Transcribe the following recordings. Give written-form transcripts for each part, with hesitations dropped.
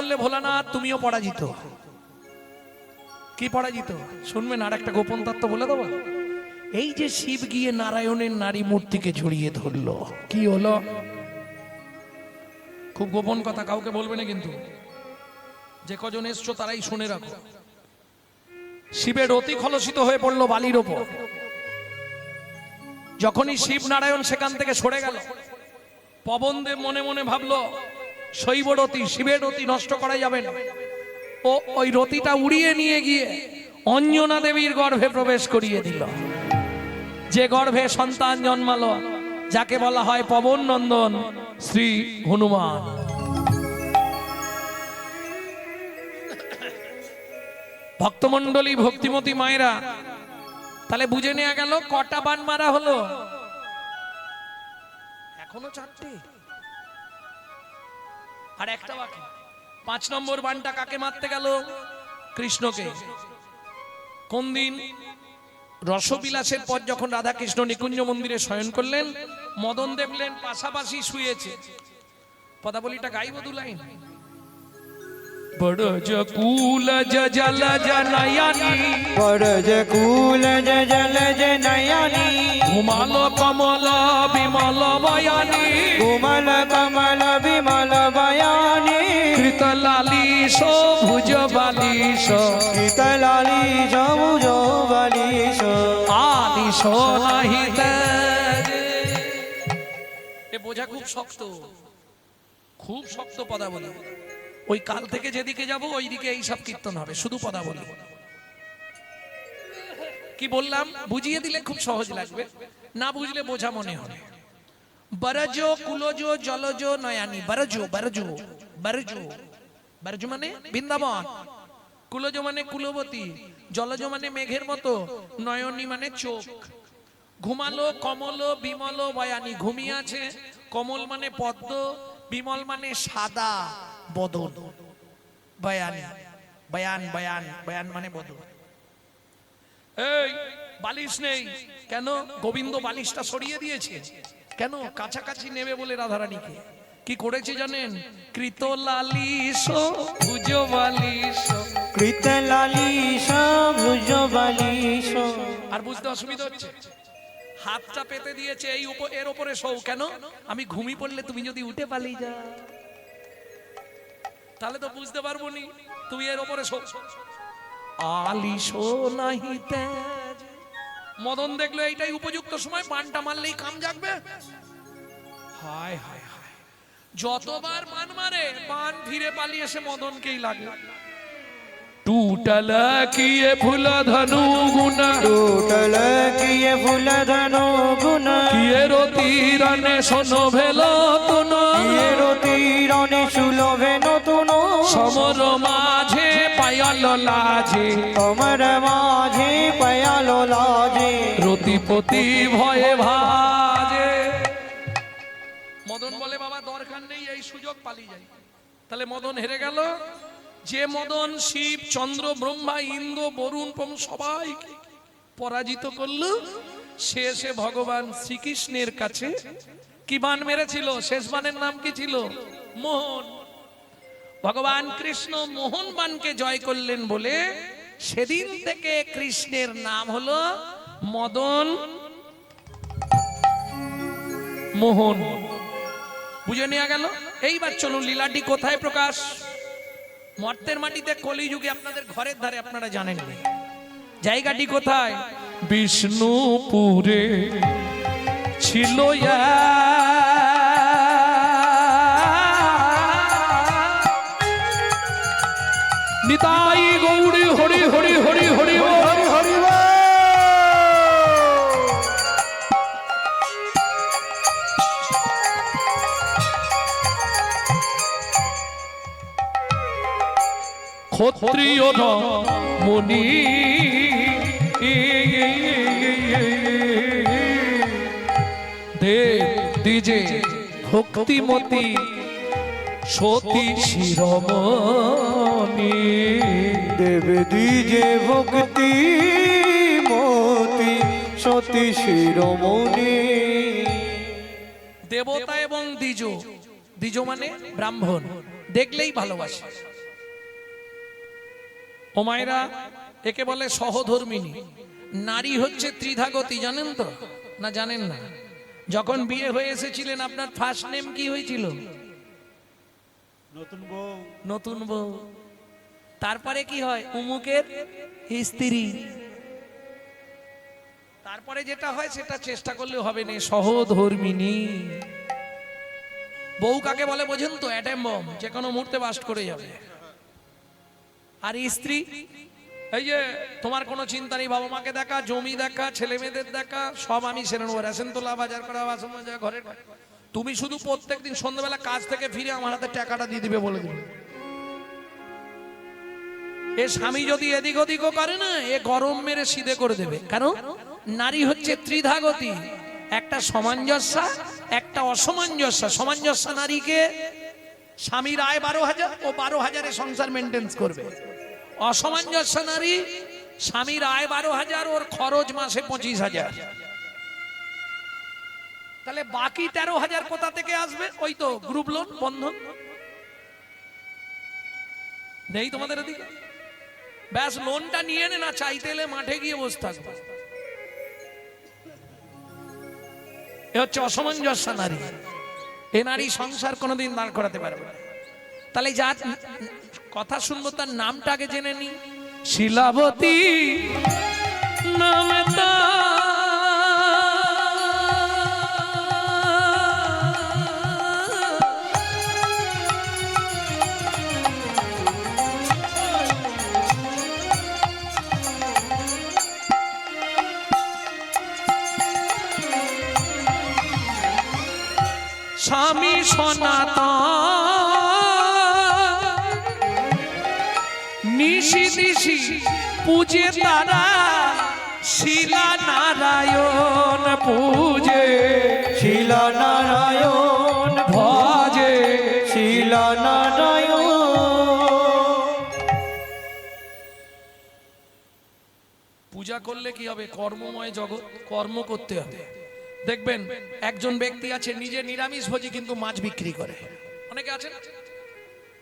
বললে ভোলানাথ তুমিও পরাজিত। কি পরাজিত শুনবেন, আর একটা গোপন তত্ত্ব বলে দেবো। এই যে শিব গিয়ে নারায়ণের নারী মূর্তিকে জড়িয়ে ধরলো, কি হলো? খুব গোপন কথা, কাউকে বলবে না কিন্তু, যে কজন এসছো তারাই শুনে রাখো। শিবের অতি খলসিত হয়ে পড়লো বালির ওপর। যখনই শিব নারায়ণ সেখান থেকে সরে গেল, পবনদেব মনে মনে ভাবলো শৈব রতি, শিবের রতি নষ্ট করা যাবে না। ও ওই রতিটা উড়িয়ে নিয়ে গিয়ে অঞ্জনা দেবীর গর্ভে প্রবেশ করিয়ে দিল, যে গর্ভে সন্তান জন্মালো, যাকে বলা হয় পবন নন্দন শ্রী হনুমান। ভক্তমন্ডলী, ভক্তিমতী মায়েরা, তাহলে বুঝে নেওয়া গেল কটা বান মারা হলো? এখনো 4টে, আর একটা বাকি। 5 নম্বর বানটা কাকে মারতে গেল? কৃষ্ণকে। কোন দিন? রসবিলাসের পর যখন রাধা কৃষ্ণ নিকুঞ্জ মন্দিরে শয়ন করলেন, মদন দেখলেন পাশাপাশি শুয়েছে। পদাবলীটা গাইব 2 লাইন। বড়জ কুল জল জনয়নি, বড়জ কুল জল জনয়নি, ঘুমাল কমল বিমল বয়ানি, কোমল কমল বিমল বয়ানি, কৃতলালিশ ভুজ বালিশ, কৃতলালিশ ভুজ বালিশ, আলিশ নাহি তেজ। এ বোঝা খুব শক্ত, খুব শক্ত পদাবলী। ওই কাল থেকে যেদিকে যাব ওই দিকে এইসব কীর্তন হবে, শুধু পদাবলী। কি বললাম বুঝিয়ে দিলে খুব সহজ লাগবে, না বুঝলে বোঝা মনে হবে। বরজ কুলজ জলজ নয়ানি, বরজ বরজ বরজ, বরজ মানে বৃন্দাবন, কুলজ মানে কুলবতী, জলজ মানে মেঘের মতো, নয়নী মানে চোখ। ঘুমালো কমল বিমল বয়ানি, ঘুমিয়ে আছে। কমল মানে পদ্ম, বিমল মানে সাদা বদন। বয়ান বয়ান বয়ান বয়ান মানে বদন। এই বালিশ নেই কেন? গোবিন্দ বালিশটা সরিয়ে দিয়েছে কেন? কাছাকাছি নেবে বলে রাধারানীকে। কি করেছে জানেন? কৃতলালিশ ভুজ বালিশ, কৃতলালিশ ভুজ বালিশ। আর বুঝতে অসুবিধা হচ্ছে? হাতটা পেতে দিয়েছে এই এর উপরে শোও কেন? আমি ঘুমিয়ে পড়লে তুমি যদি উঠে পালিয়ে যাও তাহলে তো বুঝতে পারবো নি, তুমি এর উপরে শোও। আলিশ নাহি তেজ। মদন দেখলো এইটাই উপযুক্ত সময়, বানটা মারলেই কাম জাগবে। হায় হায় হায়, যতবার বান মারে বান ফিরে পালিয়ে এসে মদনকেই লাগে। टूटल किए फूल धनु गुना, टूटल किए फूल धनु गुना, किए रोती रने सोनो भेलो तुनो, किए रोती रने सुलो भेनो तुनो, समर माझे पायल लाजे, समर माझे पायल लाजे, রতিপতি ভয়ে ভাজে। মদন বলে বাবা দরকার নেই, এই সুযোগ পালিয়ে যাই। তাহলে মদন হেরে গেল। যে মদন শিব চন্দ্র ব্রহ্মা ইন্দ্র বরুণ সবাইকে পরাজিত করলো, শেষে ভগবান শ্রীকৃষ্ণের কাছে কি বান মেরেছিল? শেষ বানের নাম কি ছিল? মোহন। ভগবান কৃষ্ণ মোহন বানকে জয় করলেন বলে সেদিন থেকে কৃষ্ণের নাম হলো মদন মোহন। বুঝে নেওয়া গেল? এইবার চলুন লীলাটি কোথায় প্রকাশ? মর্তের মাটিতে, কলিযুগে আপনাদের ঘরের ধারে, আপনারা জানেন জায়গাটি কোথায়? বিষ্ণুপুরে ছিল নিতাই গৌরী হরি হরি হরি হরি হরি হরি। ক্ষত্রিয় মুনি দেব দিজে ভক্তিমতী সতী শিরোমণি, দেব দিজে ভক্তি মতি সতী শিরোমণি। দেবতা এবং দ্বিজ, দ্বিজ মানে ব্রাহ্মণ, দেখলেই ভালোবাসে। ও মায়েরা, একে বলে সহধর্মিনী। নারী হচ্ছে ত্রিধাগতী, জানেন তো না জানেন না? যখন বিয়ে হয়ে এসেছিলেন আপনার ফার্স্ট নেম কি হয়েছিল? নতুন বউ। নতুন বউ। তারপরে কি হয়? উমুকের স্ত্রী। তারপরে যেটা হয় সেটা চেষ্টা করলে হবে না, সহধর্মিনী। বউ কাকে বলে বোঝেন তো? অ্যাটম বম, যে কোনো মুহূর্তে বাস্ট করে যাবে। আর স্ত্রী, এই যে তোমার কোনো চিন্তা নেই, বাবা মাকে দেখা, জমি দেখা, ছেলে মেয়েদের দেখা, সব আমি সেরে নেবো, রেশন তোলা, বাজার করা, বাসন মাজা, ঘরের কাজ। তুমি শুধু প্রত্যেকদিন সন্ধ্যাবেলা কাজ থেকে ফিরে আমার হাতে টাকাটা দিয়ে দিবে বলে দিবে। এ স্বামী যদি এদিক ওদিকও করে না, এ গরম মেরে সিধে করে দেবে। কারণ নারী হচ্ছে ত্রিধাগতী, একটা সামঞ্জস্যা, একটা অসামঞ্জস্য। সামঞ্জস্য নারীকে স্বামীর আয় 12,000, ও 12,000-এ সংসার মেনটেন্স করবে। অসামঞ্জস্য নারী, স্বামীর আয় 12,000, ওর খরচ মাসে 25,000। তাহলে বাকি 13,000 কোথা থেকে আসবে? ওই তো গ্রুপ লোন, বন্ধন নেই তোমাদের এদিকে? ব্যাস লোনটা নিয়ে নে, না চাইতে এলে মাঠে গিয়ে বসে থাকবে। এ হচ্ছে অসামঞ্জস্য নারী। এ নারী সংসার কোনোদিন দাঁড় করাতে পারবে না। তাহলে যার কথা শুনবো তার নামটা আগে জেনে নি। শিলাবতী নামে স্বামী সনাতন, নিশি দিশি পূজে তারা, শিলা নারায়ণ পূজে, শিলা নারায়ণ ভজে, শিলা নারায়ণ। পূজা করলে কি হবে? কর্মময় জগৎ, কর্ম করতে হবে। দেখবেন একজন ব্যক্তি আছে নিজে নিরামিষ ভোজি কিন্তু মাছ বিক্রি করে। অনেকে আছেন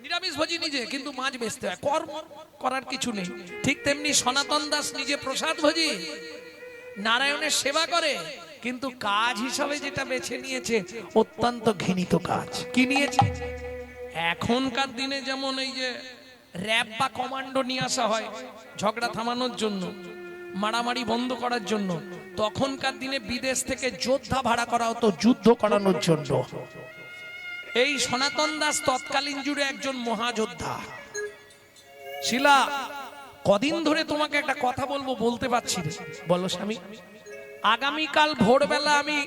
নিরামিষ ভোজি নিজে, কিন্তু মাছ বেচতে হয়, কর্ম করার কিছু নেই। ঠিক তেমনি সনাতন দাস নিজে প্রসাদ ভোজি, নারায়ণের সেবা করে, কিন্তু কাজ হিসাবে যেটা বেছে নিয়েছে অত্যন্ত ঘৃণিত কাজ। কি নিয়েছে? এখনকার দিনে যেমন এই যে র্যাব বা কমান্ডো নিয়ে আসা হয় ঝগড়া থামানোর জন্য, মারামারি বন্ধ করার জন্য, তখনকার দিনে বিদেশ থেকে যোদ্ধা ভাড়া করা হতো যুদ্ধ করানোর জন্য। এই সনাতন দাস তৎকালীন যুগে একজন মহাযোদ্ধা। শিলা, কদিন ধরে তোমাকে একটা কথা বলবো, বলতে পারছি না। বলো স্বামী। আগামীকাল ভোরবেলা আমি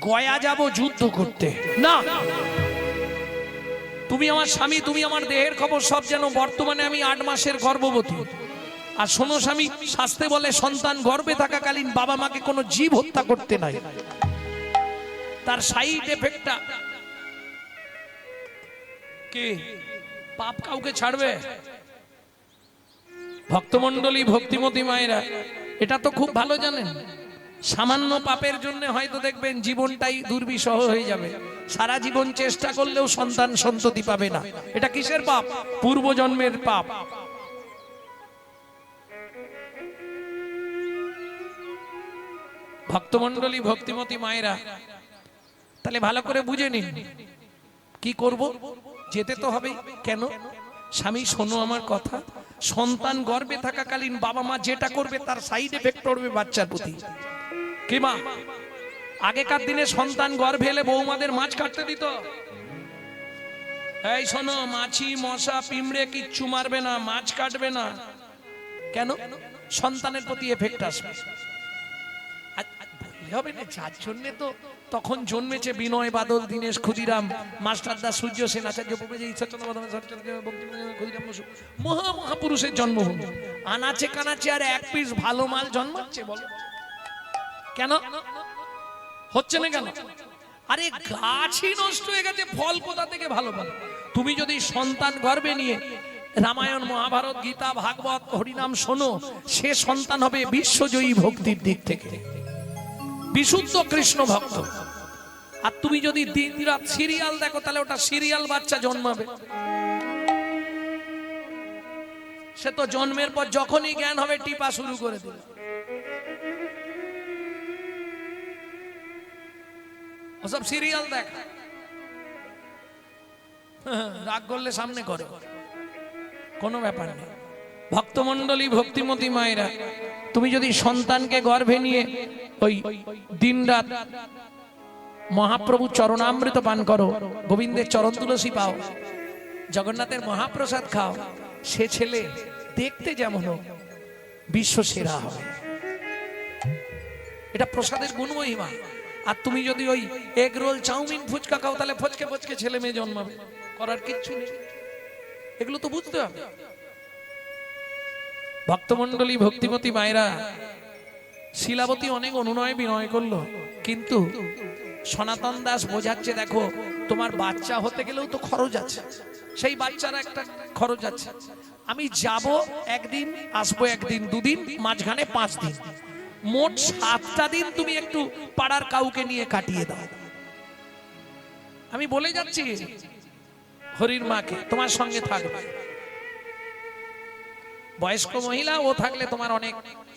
গয়া যাব যুদ্ধ করতে। না, তুমি আমার স্বামী, তুমি আমার দেহের খবর সব জানো। বর্তমানে আমি 8 মাসের গর্ভবতী। আর শোনো স্বামী, শাস্ত্রে বলে সন্তান গর্ভে থাকাকালীন বাবা মাকে কোনো জীব হত্যা করতে নাই। তার সাইড এফেক্টটা কি? পাপ কাউকে ছাড়বে? ভক্তমণ্ডলী, ভক্তিমতী মায়েরা, এটা তো খুব ভালো জানেন। সামান্য পাপের জন্য হয়তো দেখবেন জীবনটাই দুর্বিষহ হয়ে যাবে। সারা জীবন চেষ্টা করলেও সন্তান সন্ততি পাবে না। এটা কিসের পাপ? পূর্বজন্মের পাপ। ভক্তমণ্ডলী, ভক্তিমতী মায়েরা, তাহলে ভালো করে বুঝে নিন কি করব। যেতে তো হবে। কেন? স্বামী শোনো আমার কথা, সন্তান গর্ভে থাকাকালীন বাবা মা যেটা করবে তার সাইড এফেক্ট পড়বে বাচ্চার প্রতি। কি মা? আগেকার দিনে সন্তান গর্ভে এলে বৌমাদের মাছ কাটতে দিত। এই শোনো, মাছি, মশা, পিঁমড়ে কিচ্ছু মারবে না, মাছ কাটবে না। কেন? সন্তানের প্রতি এফেক্ট আসবে। হবে না, যার জন্য তো তখন জন্মেছে বিনয়, বাদল, দীনেশ, ক্ষুদিরাম, মাস্টারদা, সূর্য সেন, আচার্য মহা মহাপুরুষের জন্মভূমি। আনাচে কানাচে আর এক পিস ভালো মাল জন্মাচ্ছে? বল কেন হচ্ছে না? কেন? আরে গাছই নষ্ট হয়ে গেছে, ফল কোথা থেকে ভালো ভালো? তুমি যদি সন্তান গর্ভে নিয়ে রামায়ণ, মহাভারত, গীতা, ভাগবত, হরিনাম শোনো, সে সন্তান হবে বিশ্বজয়ী ভক্তির দিক থেকে, বিশুদ্ধ কৃষ্ণ ভক্ত। আর তুমি যদি দিন রাত সিরিয়াল দেখো, তাহলে ওটা সিরিয়াল বাচ্চা জন্মাবে। সে তো জন্মের পর যখনই জ্ঞান হবে টিপা শুরু করে দিল। ওসব সিরিয়াল দেখা, রাগ করলে সামনে করে, কোনো ব্যাপার নেই। ভক্তমণ্ডলী, ভক্তিমতী মায়েরা, তুমি যদি সন্তানকে গর্ভে নিয়ে ওই দিনরাত মহাপ্রভু চরণামৃত পান করো, গোবিন্দের চরণ তুলসী পাও, জগন্নাথের মহাপ্রসাদ খাও, সে ছেলে দেখতে যেমন হোক বিশ্ব সেরা হবে। এটা প্রসাদের গুণমহিমা। আর তুমি যদি ওই এগ রোল, চাউমিন, ফুচকা খাও, তাহলে ফচকে ফচকে ছেলে মেয়ে জন্মাবে, করার কিচ্ছু নেই। এগুলো তো বুঝতে হবে। ভক্তমণ্ডলী, ভক্তিমতী মায়েরা, শিলাবতী অনেক অনুনয় বিনয় করলো, কিন্তু সনাতন দাস বোঝাচ্ছে, দেখো তোমার বাচ্চা হতে গেলেও তো খরচ আছে, সেই বাচ্চার একটা খরচ আছে। আমি যাব একদিন, আসবো একদিন, দুদিন, মাঝখানে 5 দিন, মোট 7টা দিন তুমি একটু পাড়ার কাউকে নিয়ে কাটিয়ে দাও। আমি বলে যাচ্ছি হরির মাকে, তোমার সঙ্গে থাকবে। বয়স্ক মহিলা ও থাকলে তোমার অনেক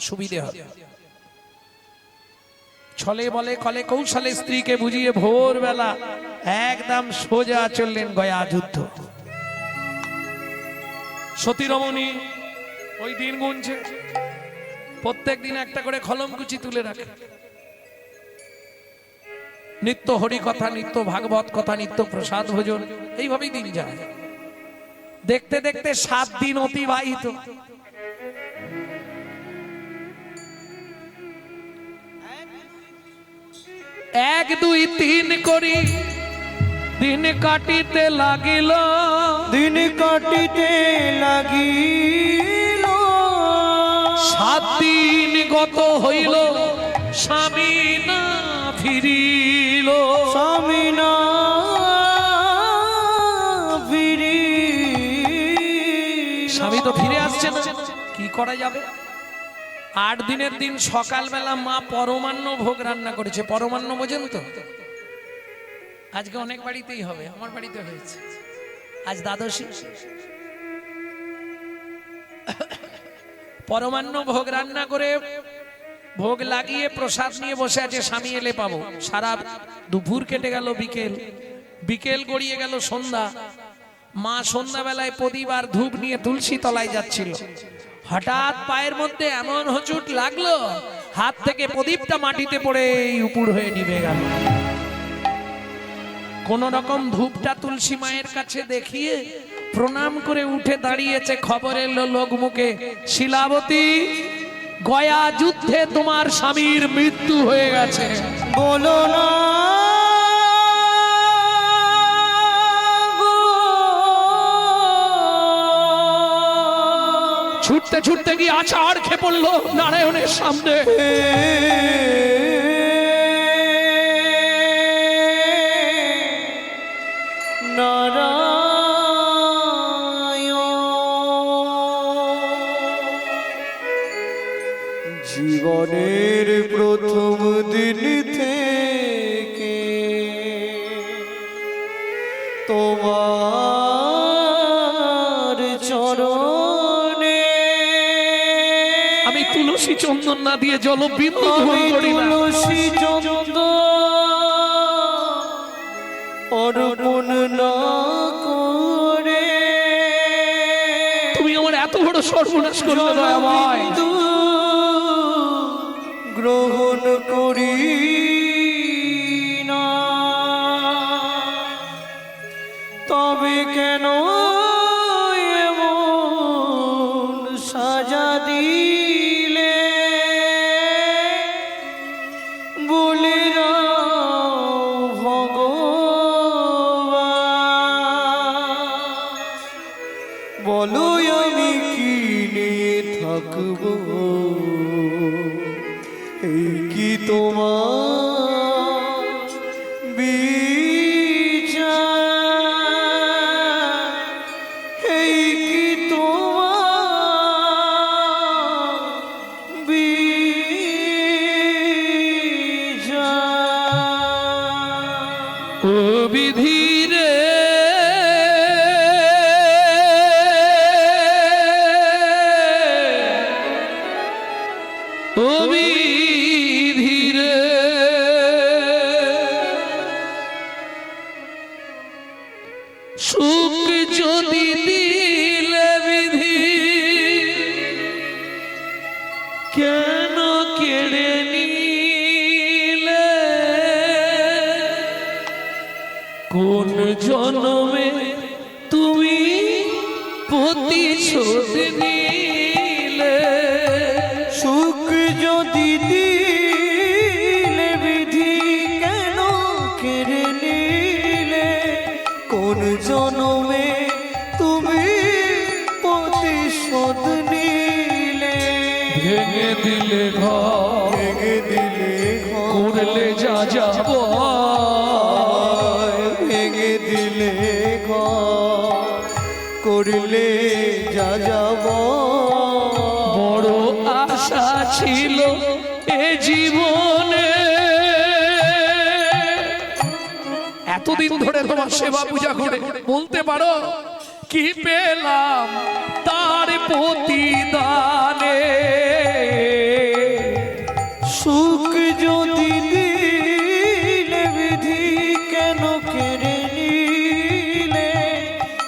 সুবিধে হবে। ছলে বলে কলে কৌশলে স্ত্রীকে বুঝিয়ে ভোরবেলা একদম সোজা চললেন গয়া যুদ্ধ। সতীরমণী ওই দিন গুনছে, প্রত্যেক দিন একটা করে কলমকুচি তুলে রাখে। নিত্য হরি কথা, নিত্য ভাগবত কথা, নিত্য প্রসাদ ভোজন, এইভাবেই দিন যায়। দেখতে দেখতে 7 দিন অতিবাহিত। এক দুই তিন করি দিন কাটিতে লাগিল, দিন কাটিতে লাগিল, 7 দিন গত হইল, স্বামী না ফিরিল। স্বামী না ফিরি, স্বামী তো ফিরে আসছে না, কি করা যাবে? 8 দিনের দিন সকালবেলা মা পরমান্ন ভোগ রান্না করেছে। পরমান্ন বোঝেন তো? আজকে অনেক বাড়িতেই হবে, আমার বাড়িতে হয়েছে আজ দ্বাদশী। পরমান্ন ভোগ রান্না করে ভোগ লাগিয়ে প্রসাদ নিয়ে বসে আছে, স্বামী এলে পাবো। সারা দুপুর কেটে গেল, বিকেল, বিকেল গড়িয়ে গেল সন্ধ্যা। মা সন্ধ্যাবেলায় প্রদীপ আর ধূপ নিয়ে তুলসী তলায় যাচ্ছিল। হঠাৎ পায়ের মধ্যে এমন হোঁচট লাগলো, হাত থেকে প্রদীপটা মাটিতে পড়ে উপুর হয়ে নিভে গেল। কোন রকম ধূপটা তুলসী মায়ের কাছে দেখিয়ে প্রণাম করে উঠে দাঁড়িয়েছে। খবর এলো লোক মুখে, শিলাবতী, গয়া যুদ্ধে তোমার স্বামীর মৃত্যু হয়ে গেছে। বলো না ছুটতে ছুটতে গিয়ে আছাড় খেয়ে পড়লো নারায়ণের সামনে। জীবনের প্রথম দিন থেকে তোমার চরণে আমি তুলসী চন্দন না দিয়ে জল বিন্দু গ্রহণ করি না। তুলসী চন্দন অর্পণ না করে তুমি আমার এত বড় সর্বনাশ করলে দয়াময়। গ্রহণ করি না, তবে কেন এমন সাজা দিলে বলে দাও ভগবান, বলো আমি কি নিয়ে থাকবো, এই কি তোমার বিচার, এই কি তোমার বিচার। ও বিধি রে, প্রতিশোধ নিলে, সুখ যদি দিলে বিধি কেন কেড়ে নিলে, কোন জনমে তুমি প্রতিশোধ নিলে, ভেঙে দিলে ঘর, ভেঙে দিলে ঘর, করলে যা যাব, ভেঙে দিলে ঘর, করলে যা যাব। বড় আশা ছিল এ জীবনে, এতদিন ধরে তোমার সেবা পূজা করে বলতে পারো কি পেলাম তার প্রতিদানে। সুখ যদি দিলে বিধি কেন কেড়ে নিলে,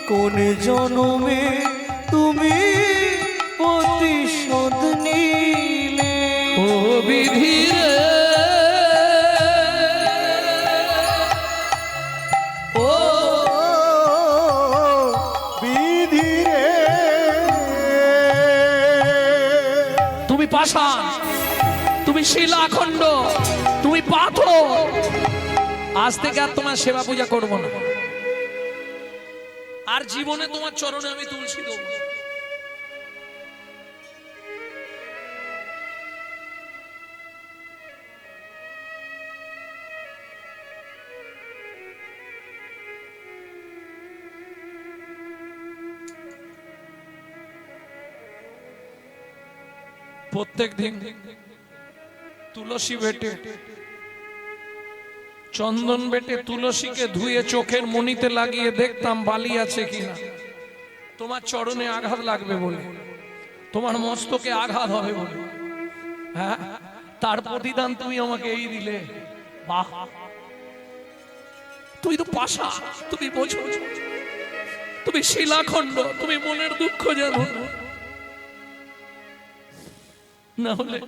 কোন জনমে তুমি প্রতিশোধ নিলে। ও বিধি রে, ও বিধি রে, তুমি পাষাণ, তুমি শিলাখণ্ড, তুমি পাথর, আজ থেকে আর তোমার সেবা পূজা করব না, আর জীবনে তোমার চরণে আমি তুলসী দেব। প্রত্যেক দিন তুলসী বেটে, চন্দন বেটে তুলসীকে ধুয়ে চোখের মণিতে লাগিয়ে দেখতাম বালি আছে কিনা। তোমার চরণে আঘাত লাগবে বলে, তোমার মস্তকে আঘাত হবে বলে, হ্যাঁ, তার প্রতিদান তুমি আমাকে এই দিলে। বাহ, তুই তো পাশা, তুমি বোঝো, তুমি শিলাখণ্ড, তুমি মনের দুঃখ জানো না হলে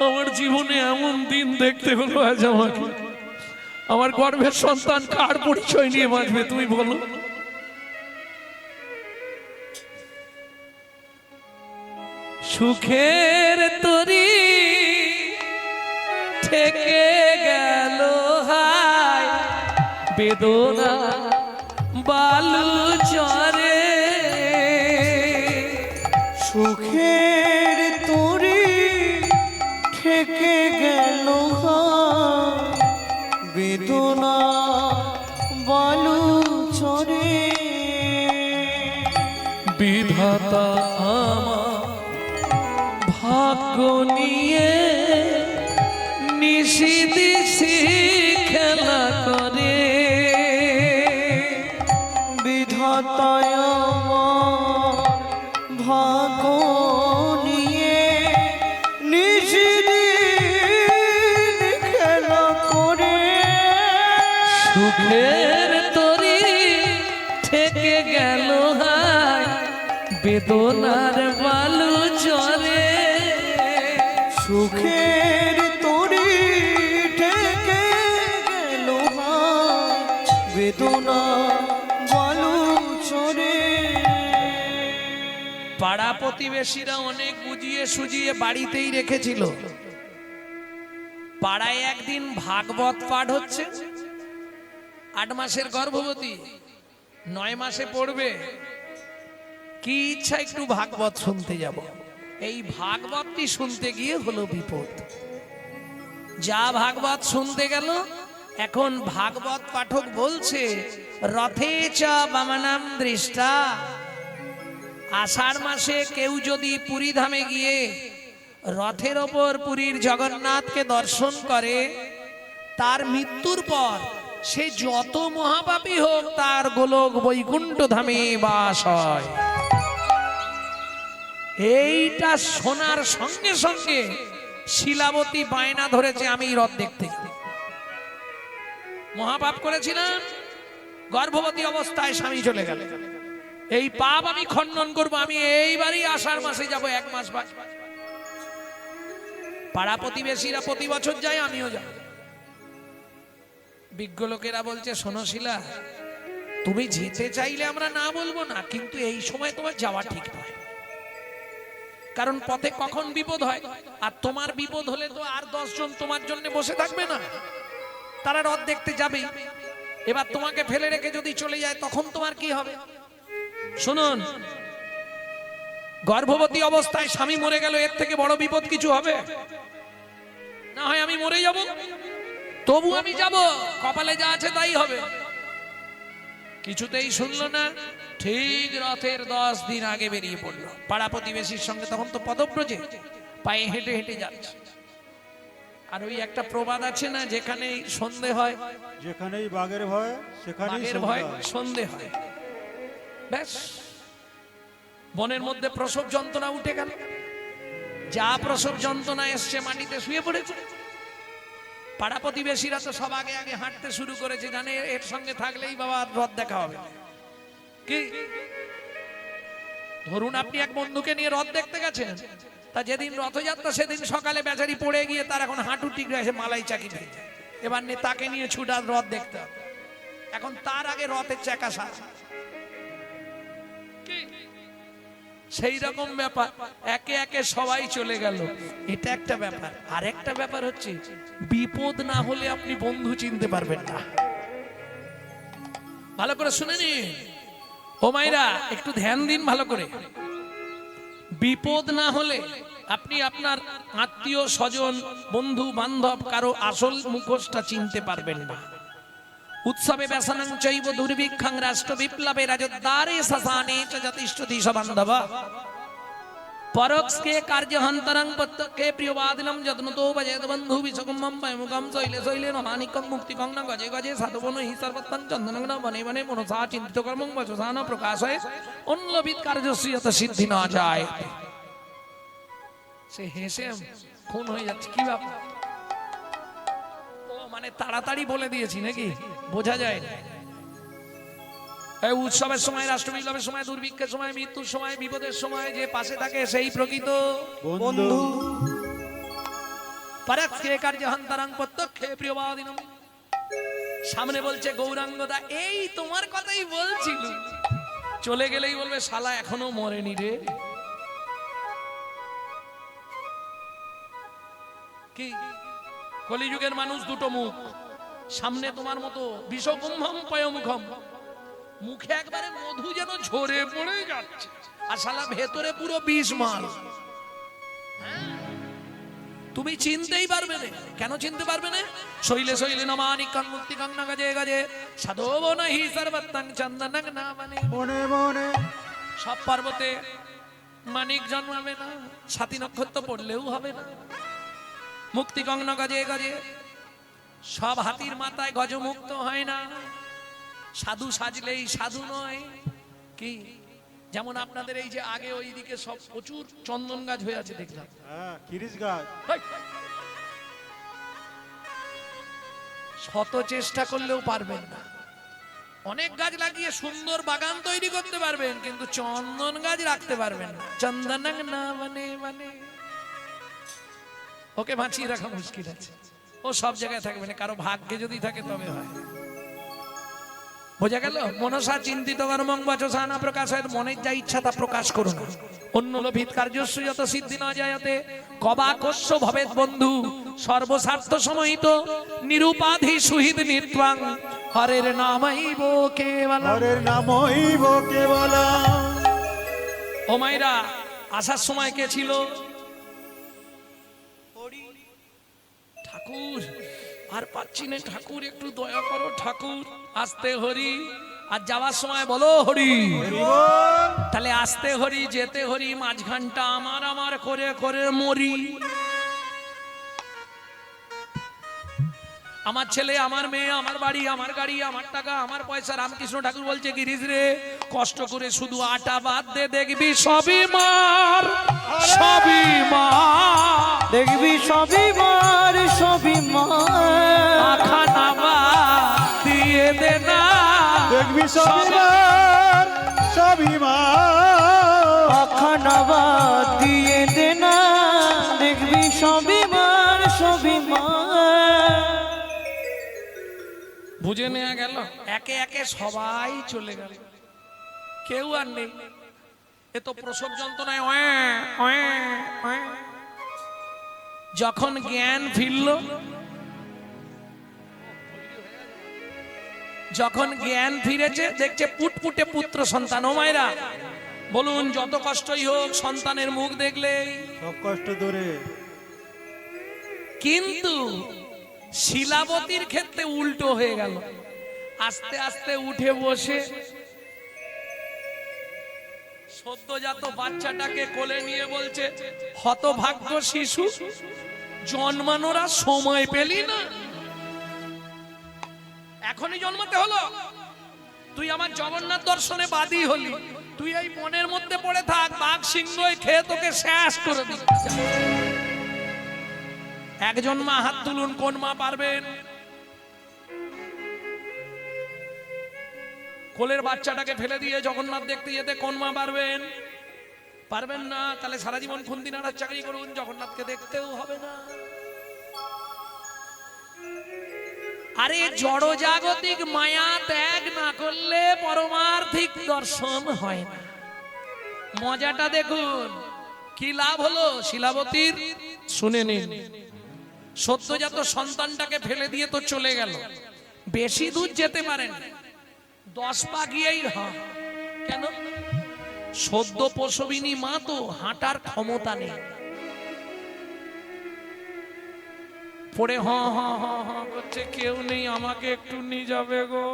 আমার জীবনে এমন দিন দেখতে হলো আজ আমাকে। আমার গর্ভের সন্তান কার পরিচয় নিয়ে বাঁচবে তুমি বলো? সুখের তরি থেকে গেল হায়, বেদনা বালু চরে। সুখের তরি থেকে গেল বেদনা বালু চরে। বিধাতা আমার ভাগ্য নিয়ে নিশি দিশি খেলা করে। বিধাতায় আমার ভাগ্য নিয়ে নিশিদিন খেলা করে। সুখের তরি থেকে গেল হায়, বেদনার বালু চরে। সুখের তরি থেকে গেল হায়, বেদনা বালু চরে। পাড়া প্রতিবেশীরা অনেক বুঝিয়ে সুজিয়ে বাড়িতেই রেখেছিল। পাড়ায় একদিন ভাগবত পাঠ হচ্ছে। 8 মাসের গর্ভবতী, 9 মাসে পড়বে। কি ইচ্ছা একটু ভাগবত শুনতে যাব। এই ভাগবতটি শুনতে গিয়ে হলো বিপদ। যা ভাগবত শুনতে গেল, এখন ভাগবত পাঠক বলছে রথে চ বামনাম দৃষ্টা। আষাঢ় মাসে কেউ যদি পুরী ধামে গিয়ে রথের ওপর পুরীর জগন্নাথকে দর্শন করে, তার মৃত্যুর পর সে যত মহাপাপী হোক তার গোলক বৈকুণ্ঠ ধামে বাস হয়। এইটা শোনার সঙ্গে সঙ্গে শিলাবতী বায়না ধরেছে আমি রথ দেখতে যাব। মহাপাপ করেছিলাম, গর্ভবতী অবস্থায় স্বামী চলে গেল, এই পাপ আমি খণ্ডন করব। আমি এইবারই আষাঢ় মাসে যাব, 1 মাস বাদ। পাড়া প্রতিবেশীরা প্রতি বছর যায়, আমিও যাব। বিজ্ঞ লোকেরা বলছে শোনো শিলা, তুমি যেতে চাইলে আমরা না বলবো না, কিন্তু এই সময় তোমার যাওয়া ঠিক নয়। কারণ পথে কখন বিপদ হয়, আর তোমার বিপদ হলে তো আর 10 জন তোমার জন্য বসে থাকবে না, তারা রথ দেখতে যাবেই। এবার তোমাকে ফেলে রেখে যদি চলে যায় তখন তোমার কি হবে? শুনুন, গর্ভবতী অবস্থায় স্বামী মরে গেল, এর থেকে বড় বিপদ কিছু হবে? না হয় আমি মরে যাব, তবু আমি যাব, কপালে যা আছে তাই হবে। কিছুতেই শুনলো না, ঠিক রথের 10 দিন আগে বেরিয়ে পড়লো। পাড়া প্রতিবেশীর সঙ্গে তখন তো পদব্রজে পায়ে হেঁটে হেঁটে যাচ্ছে। আর ওই একটা প্রবাদ আছে না, যেখানেই সন্ধে হয়, যেখানেই বাঘের ভয় সেখানেই বাঘের ভয় সন্ধ্যা হয়। সন্ধে হয়। ব্যাস, বনের মধ্যে প্রসব যন্ত্রণা উঠে গেল। যা প্রসব যন্ত্রণা এসছে মাটিতে শুয়ে পড়েছে। পাড়া প্রতিবেশীরা তো সব আগে আগে হাঁটতে শুরু করেছে, জানে এর সঙ্গে থাকলেই বাবা রথ দেখা হবে। কি ধরুন আপনি এক বন্ধুকে নিয়ে রথ দেখতে গেছেন, তা যেদিন রথযাত্রা সেদিন সকালে বেচারি পড়ে গিয়ে তার এখন হাঁটু টিকরে এসে মালাই চাকি দিয়ে, এবার তাকে নিয়ে ছুটার রথ দেখতে হবে। এখন তার আগে রথের চাকা সাজ, সেই রকম ব্যাপার। একে একে সবাই চলে গেল, এটা একটা ব্যাপার। আর একটা ব্যাপার হচ্ছে, বিপদ না হলে আপনি বন্ধু চিনতে পারবেন না। ভালো করে শুনে নিন ও মাইরা, একটু ধ্যান দিন ভালো করে। বিপদ না হলে আপনি আপনার আত্মীয় স্বজন বন্ধু বান্ধব কারো আসল মুখোশটা চিনতে পারবেন না। উৎসবে ব্যসনং চৈব দুর্ভিক্ষং রাষ্ট্র বিপ্লবে রাজদ্বারে শ্মশানে চ যতিষ্ঠতি সবান্ধব পরোক্ষে কার্যহন্তরং প্রত্যক্ষে প্রিয়বাদিনম যত্নতো ভজেত বন্ধু বিশ্বকুম্ভম পয়মুখম শৈলে শৈলে নহানিকং মুক্তিকং ন গজে গজে সাধুবন হি সর্বত্তং চন্দনং ন বনে বনে মনসা চিন্তিত কর্মং বচসা ন প্রকাশয়ে অন্লবিত কার্যস্য যত সিদ্ধি না যায়। সে হেসে খুন হয়ে যাচ্ছে, কি ব্যাপার? মানে তাড়াতাড়ি বলে দিয়েছি নাকি, বোঝা যায় না। এই উৎসবের সময়, রাষ্ট্র বিপ্লবের সময়, দুর্ভিক্ষের সময়, মৃত্যুর সময়, বিপদের সময় যে পাশে থাকে সেই প্রকৃত বন্ধু। পরোক্ষে কার্যহন্তরং প্রত্যক্ষে প্রিয়বাদিনম। সামনে বলছে গৌরাঙ্গদা, এই তোমার কথাই বলছিল, চলে গেলেই বলবে শালা এখনো মরেনি রে। কি কলিযুগের মানুষ দুটো মুখ, সামনে তোমার মতো বিষকুম্ভম পয়মুখম, মুখে একবারে মধু যেন ঝরে পড়ে যাচ্ছে, আর শালা ভেতরে পুরো বিষ মাল। তুমি চিনতেই পারবে না। কেন চিনতে পারবে না? শৈলে শৈলে নমানিকং মুক্তিকং ন গজে গজে সাধব নহি সর্বত্তং চন্দনং না মানে। মনে মনে সব পর্বতে মানিক জন্মাবে না, সাতী নক্ষত্র পড়লেও হবে না। মুক্তিকং ন গজে গজে, সব হাতির মাথায় গজমুক্ত হয় না। সাধু সাজলেই সাধু নয়। কি যেমন আপনাদের এই যে আগে ওইদিকে সব প্রচুর চন্দন গাছ হয়ে আছে দেখলাম, হ্যাঁ কিরিস গাছ। শত চেষ্টা করলেও পারবেন না। অনেক গাছ লাগিয়ে সুন্দর বাগান তৈরি করতে পারবেন, কিন্তু চন্দন গাছ রাখতে পারবেন না। চন্দনং না মানে মানে ওকে বাঁচিয়ে রাখা মুশকিল আছে। ও সব জায়গায় থাকবে না, কারো ভাগ্যে যদি থাকে তবে হয়। বোঝা গেল? মনসা চিন্তিত কর্মং বচসা না প্রকাশয়েৎ, মনের যা ইচ্ছা তা প্রকাশ করুন। অন্য লোভিত কার্যস্য যত সিদ্ধি না যায়তে কবাকস্য ভবেৎ বন্ধু সর্বস্বার্থ সমহিত নিরুপাধি সুহৃদ নিত্বাং হরের নামৈব কেবলম। হরের নামইব কেবলম। ও মাইরা, আসার সময় কে ছিল? ঠাকুর। আর পাচ্ছি না ঠাকুর, একটু দয়া করো ঠাকুর। আসতে হরি, আর যাওয়ার সময় বলো হরি। তাহলে আসতে হরি, যেতে হরি, মাঝখানটা আমার আমার করে করে মরি। আমার ছেলে, আমার মেয়ে, আমার বাড়ি, আমার গাড়ি, আমার টাকা, আমার পয়সা। রামকৃষ্ণ ঠাকুর বলছে, গিরিশ রে কষ্ট করে শুধু আটা বাদ দে, দেখবি সবই মার, সবই মার, দেখবি সবই মার, সবই মার। খানা বাদ দিয়ে দে না, দেখবি সবই মার, সবই মার। খানা বাদ দিয়ে দে না, দেখবি সবই মার, সবই মার। বুঝে নেওয়া গেল, একে একে সবাই চলে গেল, কেউ আর নেই। এ তো প্রসব যন্ত্রণায় যখন জ্ঞান ফিরল, যখন জ্ঞান ফিরেছে দেখছে পুটপুটে পুত্র সন্তান। ও মায়েরা বলুন, যত কষ্টই হোক সন্তানের মুখ দেখলে সব কষ্ট দূরে। কিন্তু শিলাবতীর ক্ষেত্রে উল্টো হয়ে গেল। আস্তে আস্তে উঠে বসে সদ্যজাত বাচ্চাটাকে কোলে নিয়ে বলছে, হতভাগ্য শিশু, জন্মানোর আর সময় পেলি না, এখনই জন্মাতে হলো। তুই আমার জগন্নাথ দর্শনে বাদী হলি, তুই এই মনের মধ্যে পড়ে থাক, বাঘ সিংহ খেয়ে তোকে শেষ করে দিই। একজন মা হাত তুলুন, কোন মা পারবেন? কোলের বাচ্চাটাকে ফেলে দিয়ে জগন্নাথ দেখতে যেতে কোন মা পারবেন? পারবেন না? তাহলে সারা জীবন খুন্তি নাড়ার চাকরি করুন, জগন্নাথকে দেখতেও হবে না। আরে জড়জাগতিক মায়া ত্যাগ না করলে পরমার্থিক দর্শন হয় না। মজাটা দেখুন, কি লাভ হলো শিলাবতীর? শুনে নিন। সদ্যজাত সন্তানটাকে ফেলে দিয়ে তো চলে গেল, বেশি দূর যেতে পারেন, 10 পা গিয়েই কেন? সদ্য প্রসবিনী মা তো হাঁটার ক্ষমতা নেই। পড়ে হ হ হ হ করছে, কেউ নেই, আমাকে একটু নিয়ে যাবে গো,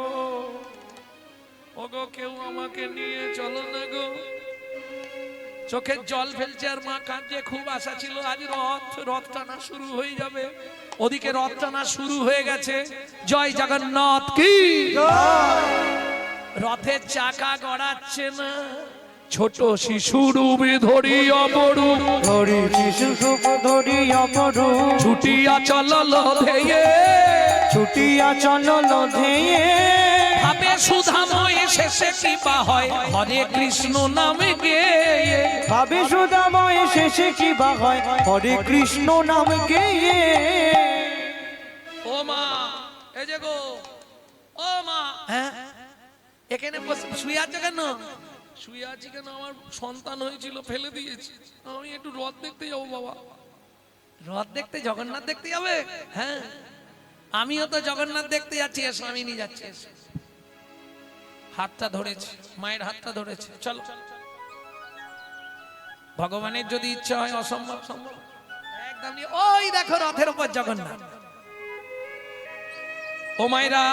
ও গো কেউ আমাকে নিয়ে চলো না গো। চোখের জল ফেলছে আর মা কাঁদছে। খুব আশা ছিল আজ রথ টানা শুরু হয়ে যাবে। ওদিকে রথ টানা শুরু হয়ে গেছে। জয় জগন্নাথ কি। রথের চাকা গড়াচ্ছে না, ছোট শিশু রূপে ধরি অপরু, ধরি শিশু সুখ ধরি অপরু, ছুটিয়া চলল ধেয়ে, ছুটিয়া চলল ধেয়ে, ভাবে সুধাময় শেষে কি বা হয়, হরে কৃষ্ণ নামে গেয়ে। ভাবে সুদাময় শেষে কি বা হয়, হরে কৃষ্ণ নাম গেয়ে। ও মা, এই যে গো, ও মা, হ্যাঁ এখানে শুয়ে আছে কেন? শুয়ে আছি কেন? আমার সন্তান হয়েছিল, ফেলে দিয়েছি, আমি একটু রথ দেখতে যাবো। বাবা, রথ দেখতে? জগন্নাথ দেখতে যাবে? হ্যাঁ, আমিও তো জগন্নাথ দেখতে যাচ্ছি, এসো আমি নিয়ে যাচ্ছি। হাতটা ধরেছে, মায়ের হাতটা ধরেছে, চলো। ভগবানের যদি ইচ্ছা হয় অসম্ভব সম্ভব একদম। ওই দেখো রথের উপর জগন্নাথ। ও মায়েরা,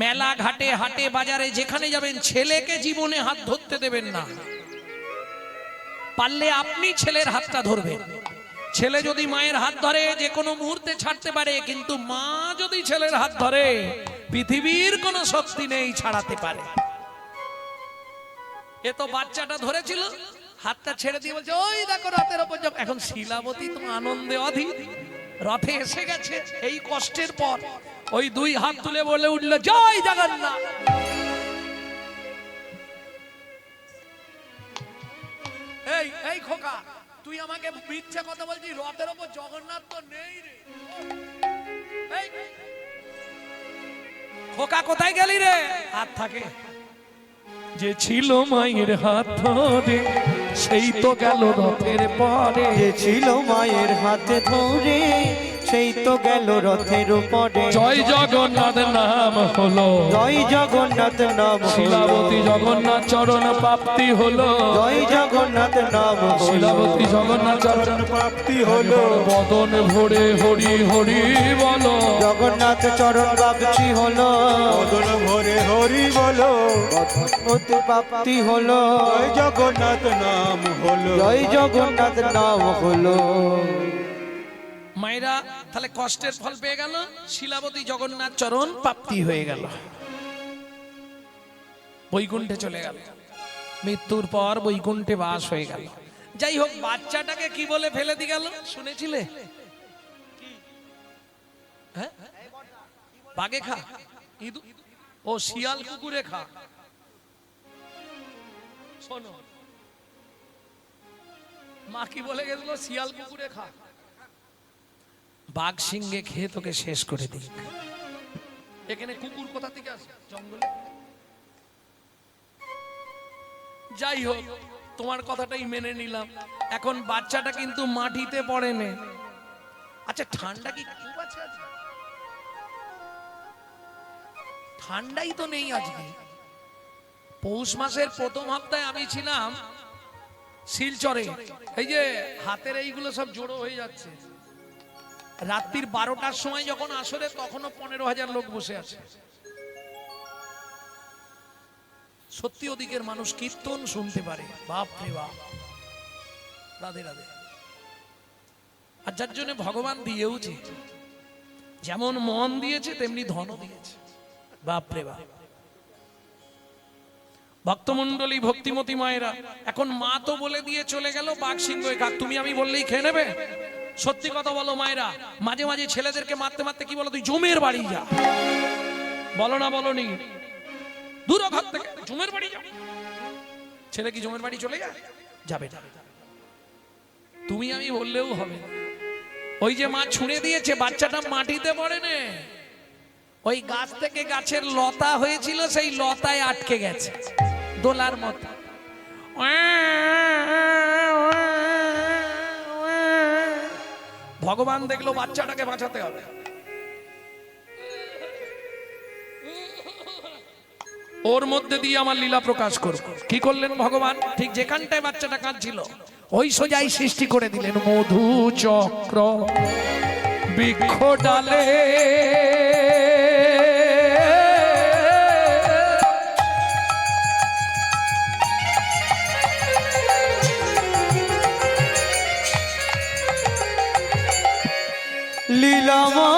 মেলা ঘাটে হাটে বাজারে যেখানে যাবেন, ছেলেকে জীবনে হাত ধরতে দেবেন না। পারলে আপনি ছেলের হাতটা ধরবেন। ছেলে যদি মায়ের হাত ধরে যে কোনো মুহূর্তে ছাড়তে পারে, কিন্তু মা যদি ছেলের হাত ধরে পৃথিবীর কোনো শক্তি নেই ছাড়াতে পারে। এ তো বাচ্চাটা ধরেছিল, হাতটা ছেড়ে দিয়ে বলছে, ওই দেখো রথের উপর। এখন শিলাবতী তো আনন্দে অধীর, রথে এসে গেছে। এই কষ্টের পর ওই 2 হাত তুলে বলে উঠল, জয় জগন্নাথ। এই এই খোকা, তুই আমাকে মিথ্যা কথা বলছিস, রথের উপর জগন্নাথ তো নেই রে। এই খোকা, কোথায় গেলি রে? হাত থাকে যে ছিল মায়ের হাত ধরে, সেই তো গেল রথের পরে। যে ছিল মায়ের হাতে ধরে, সেই তো গেল রথের উপরে। জয় জগন্নাথ নাম হলো, জয় জগন্নাথ নাম হলো, শিলাবতী জগন্নাথ চরণ প্রাপ্তি হলো। জয় জগন্নাথ নাম হলো, শিলাবতী জগন্নাথ চরণ প্রাপ্তি হলো। বদন ভরে হরি হরি বলো, জগন্নাথ চরণ প্রাপ্তি হলো, বদন ভরে হরি বলো, অতি প্রাপ্তি হলো। জয় জগন্নাথ নাম হলো। জয় জগন্নাথ নাম হলো। মায়েরা তাহলে কষ্টের ফল পেয়ে গেল, শিলাবতী জগন্নাথ চরণ প্রাপ্তি হয়ে গেল, বৈকুণ্ঠে চলে গেল। মৃত্যুর পর বৈকুণ্ঠে বাস হয়ে গেল। যাই হোক, বাচ্চাটাকে কি বলে ফেলে দিয়ে গেল শুনেছিলে? হ্যাঁ, বাঘে খা, ও শিয়াল কুকুরে খা। শোনো, মা কি বলে গেছিল? শিয়াল কুকুরে খা, বাঘ সিংহে খেয়ে তোকে শেষ করে দিক। এখানে কুকুর কোথা থেকে আসে জঙ্গলে? যাই হোক, তোমার কথাটাই মেনে নিলাম। এখন বাচ্চাটা কিন্তু মাটিতে পড়ে নে। আচ্ছা, ঠান্ডা কি খুব আছে আজকে? ঠান্ডাই তো নেই আজকে। পৌষ মাসের প্রথম সপ্তাহে আমি ছিলাম শিলচরে। এই যে হাতের এইগুলো সব জড়ো হয়ে যাচ্ছে। রাত্রির 12টার সময় যখন আসরে, তখনও 15,000 লোক বসে আছে। সত্যি ওদিকের মানুষ কীর্তন শুনতে পারে। বাপ রে বাপ, রাধে রাধে। আর যার জন্য ভগবান দিয়েওছে, যেমন মন দিয়েছে তেমনি ধনও দিয়েছে। বাপ রে বাপ। ভক্তমন্ডলী, ভক্তিমতী মায়েরা, এখন মা তো বলে দিয়ে চলে গেল বাঘ সিংহ কাক, তুমি আমি বললেই খেয়ে নেবে? সত্যি কথা বলো মায়েরা, মাঝে মাঝে ছেলেদেরকে মারতে মারতে কি বলো, তুই জমের বাড়ি যা, বলো না বলনি? দূর ঘর থেকে জমের বাড়ি যা। ছেলে কি জমের বাড়ি চলে যায়? যাবে না। তুমি আমি বললেও হবে। ওই যে মা ছুঁড়ে দিয়েছে, বাচ্চাটা মাটিতে পড়ে নে। ওই গাছ থেকে গাছের লতা হয়েছিল, সেই লতায় আটকে গেছে দোলার মতো। ভগবান দেখলো বাচ্চাটাকে বাঁচাতে হবে, ওর মধ্যে দিয়ে আমার লীলা প্রকাশ করব। কি করলেন ভগবান? ঠিক যেখানটায় বাচ্চাটা কাঁদছিল ওই সোজাই সৃষ্টি করে দিলেন মধু চক্র বৃক্ষ ডালে। লীলামা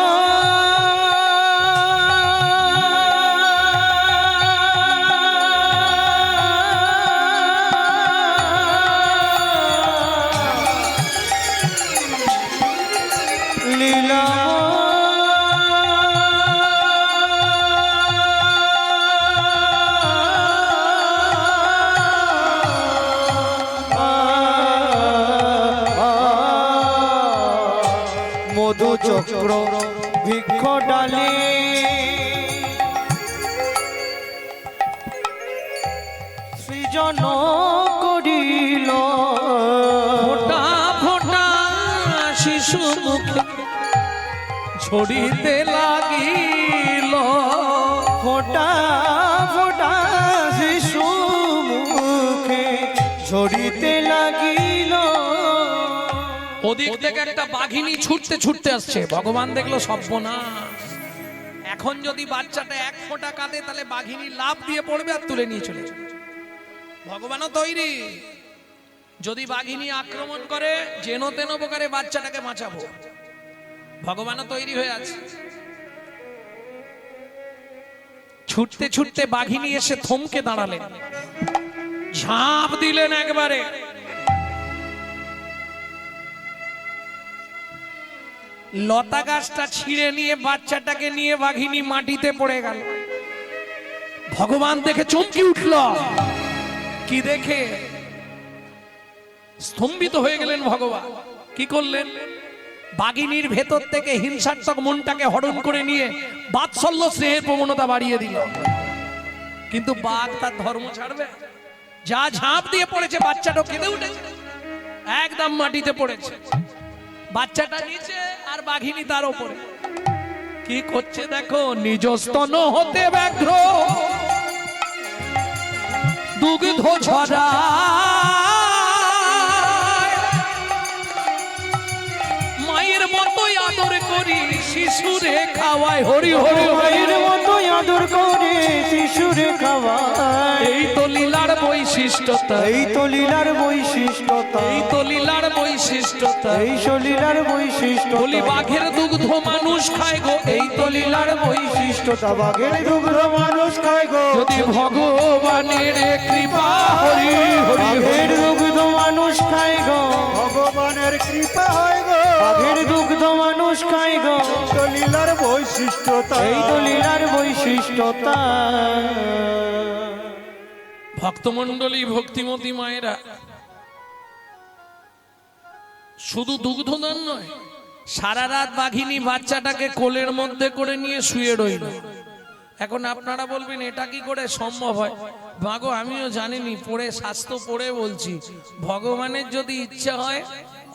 মধু চক্র বৃক্ষ ডালে সৃজন করিল ফোঁটা ফোঁটা শিশু মুখে ছড়িতে লাগিল। ফোঁটা ফোঁটা শিশু মুখে ঝরিতে লাগিল। ওদিক থেকে একটা বাঘিনী ছুটতে ছুটতে আসছে। ভগবান দেখলো সর্বনাশ, এখন যদি বাচ্চাটা এক ফোঁটা কাঁদে তাহলে বাঘিনী লাফ দিয়ে পড়বে আর তুলে নিয়ে চলে যাবে। ভগবানও তৈরি, যদি বাঘিনী আক্রমণ করে যেন তেন প্রকারে বাচ্চাটাকে বাঁচাবো। ভগবানও তৈরি হয়ে আছে। ছুটতে ছুটতে বাঘিনী এসে থমকে দাঁড়ালেন, ঝাঁপ দিলেন একবারে। লতা গাছটা ছিঁড়ে নিয়ে বাচ্চাটাকে নিয়ে বাঘিনী মাটিতে পড়ে গেল। ভগবান দেখে চমকে উঠল। কি দেখে স্তম্ভিত হয়ে গেলেন ভগবান। কি করলেন? বাঘিনীর ভেতর থেকে হিংসাত্মক মনটাকে হরণ করে নিয়ে বাৎসল্য স্নেহের প্রবণতা বাড়িয়ে দিল। কিন্তু বাঘ তার ধর্ম ছাড়বে? যা ঝাঁপ দিয়ে পড়েছে, বাচ্চাটা কেঁদে উঠেছে, একদম মাটিতে পড়েছে। বাচ্চাটা নিচে আর বাঘিনী তার উপরে। কি করছে দেখো, নিজ স্তন হতে ব্যাঘ্র দুগ্ধ ঝরা, মায়ের মতোই আদর করি শিশুরে খাওয়ায়। হরি হরি, মায়ের মতো আদর করে শিশুরে খাওয়ায়। এই তো লীলার বৈশিষ্ট্যতা, এই তো লীলার বৈশিষ্ট্যতা, এই তো লীলার বৈশিষ্ট্যতা। এই লীলার বৈশিষ্ট্য। বলি বাঘের দুগ্ধ মানুষ খায় গো, এই তো লীলার বৈশিষ্ট্যতা। বাঘের দুগ্ধ মানুষ খায় গো, যদি ভগবানের কৃপা, হরি হরি, বাঘের দুগ্ধ মানুষ খায় গো, ভগবানের কৃপা হয় গো। বাঘের দুগ্ধ মানুষ খায় গো, তো লীলার বৈশিষ্ট্যতা, এই তো লীলার বৈশিষ্ট্যতা। ভক্তমন্ডলী, ভক্তিমতী মায়েরা, শুধু দুগ্ধদান নয়, সারা রাত বাঘিনী বাচ্চাটাকে কোলের মধ্যে করে নিয়ে শুয়ে রইল। এখন আপনারা বলবেন এটা কি করে সম্ভব হয়? ভাগো আমিও জানিনি, পড়ে শাস্ত্র পড়ে বলছি, ভগবানের যদি ইচ্ছা হয়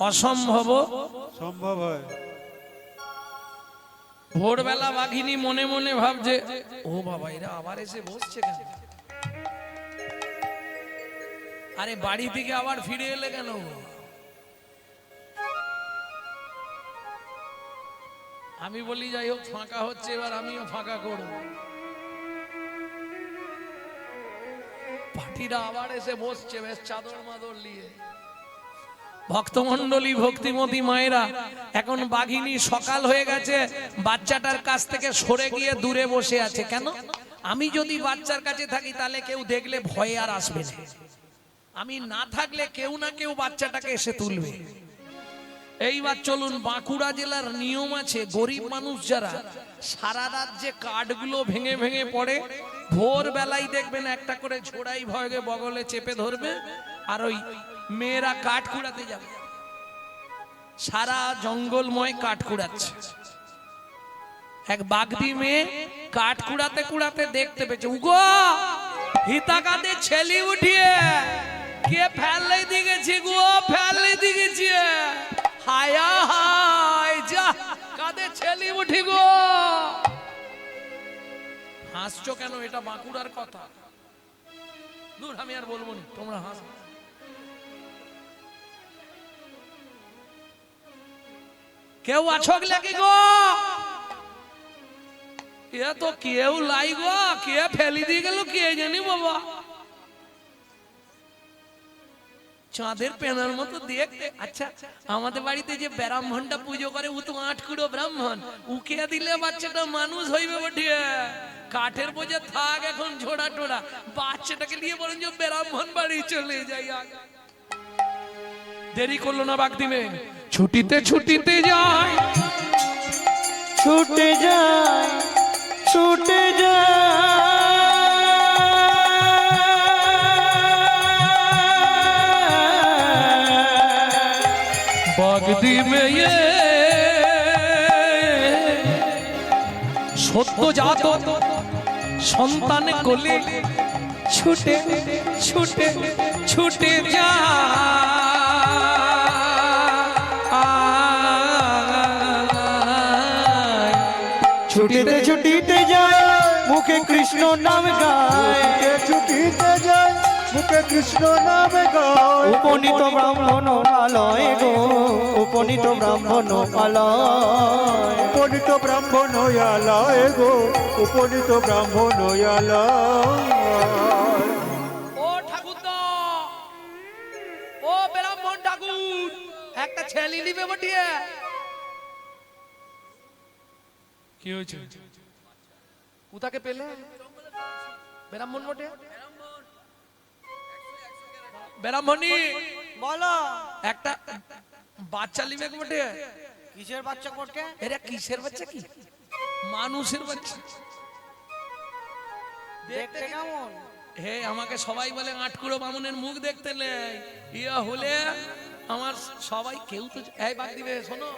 অসম্ভব সম্ভব হয়। ভোরবেলা বাঘিনী মনে মনে ভাবছে, ও বাবা এরা আবার এসে বসছে কেন? আরে বাড়ি থেকে আবার ফিরে এলে কেন? আমি বলি যাই হোক ফাঁকা হচ্ছে, এবার আমিও ফাঁকা করব। পার্টিরা আবার এসে বসছে বেশ চাদর মাদর নিয়ে। ভক্তমণ্ডলী ভক্তিমতী মায়েরা, এখন বাঘিনী সকাল হয়ে গেছে, বাচ্চাটার কাছ থেকে সরে গিয়ে দূরে বসে আছে। কেন? আমি যদি বাচ্চার কাছে থাকি তাহলে কেউ দেখলে ভয়ে আর আসবে না, আমি না থাকলে কেউ না কেউ বাচ্চাটাকে এসে তুলবে। এইবার চলুন, বাঁকুড়া জেলার নিয়ম আছে, গরিব মানুষ যারা সারা রাত যে কাঠগুলো ভেঙে ভেঙে পড়ে, ভোর বেলায় দেখবেন একটা করে ঝোড়াই ভয়ে বগলে চেপে ধরবে, আর ওই মেয়েরা কাঠ কুড়াতে যাবে। সারা জঙ্গলময় কাঠ কুড়াচ্ছে। এক বাগদি মেয়ে কাঠ কুড়াতে কুড়াতে দেখতে পেয়েছে, উগো হিতাকাতে ছেলি উঠিয়ে কে ফেললে দিয়েছি গো, ফেললে দিয়েছি, হায়া হায় যা কাদের ছেলি উঠি গো। হাসছো কেন? এটা বাঁকুড়ার কথা। দূর, আমি আর বলবো না, তোমরা হাস। কেউ আছো নাকি গো? এ তো কেউ লাই গো, কে ফেলি দিয়ে গেল কে জানি বাবা। চাঁদের পেনার মতো দেখতে। আচ্ছা, আমাদের বাড়িতে যে ব্রাহ্মণটা পুজো করে ও তো 8 কুড়ো ব্রাহ্মণ, উকে দিলে বাচ্চাটা মানুষ হইবে বটিয়ে। কাঠের বোঝা থাক এখন ঝোড়া টোড়া, বাচ্চাটাকে নিয়ে বলেন যে ব্রাহ্মণ বাড়ি চলে যাই। দেরি করলো না বাগদি মেয়ে, ছুটিতে ছুটিতে যায়, ছুটে যায়, ছুটে বাগদি মেয়ে সত্য জাত সন্তান কোলে ছুটে ছুটে ছুটে যায়, ছুটিতে ছুটিতে যায়, মুখে কৃষ্ণ নাম গায়, ছুটিতে যায়, মুখে কৃষ্ণ নামে গায়। উপনীত ব্রাহ্মণ আলয় গো, উপনীত ব্রাহ্মণ আলয়, উপনীত ব্রাহ্মণ আলয় গো, উপনীত ব্রাহ্মণ আলয়। ও ঠাকুরদা, ও ব্রাহ্মণ ঠাকুর, একটা ছেলে নিবে বটিয়ে। কি হয়েছে? কোথাকে পেলে? ব্রাহ্মণ বটে, ব্রাহ্মণী বলো একটা বাচ্চা লিবে বটে। কিসের বাচ্চা করতে? এরা কিসের বাচ্চা? কি মানুষের বাচ্চা? দেখতে কেমন? হে আমাকে সবাই বলে 8 কুড়ো বামুনের মুখ দেখতে নেই, ইয়া হলে আমার সবাই কেউ তো এই বাদ দিবে। শোনো,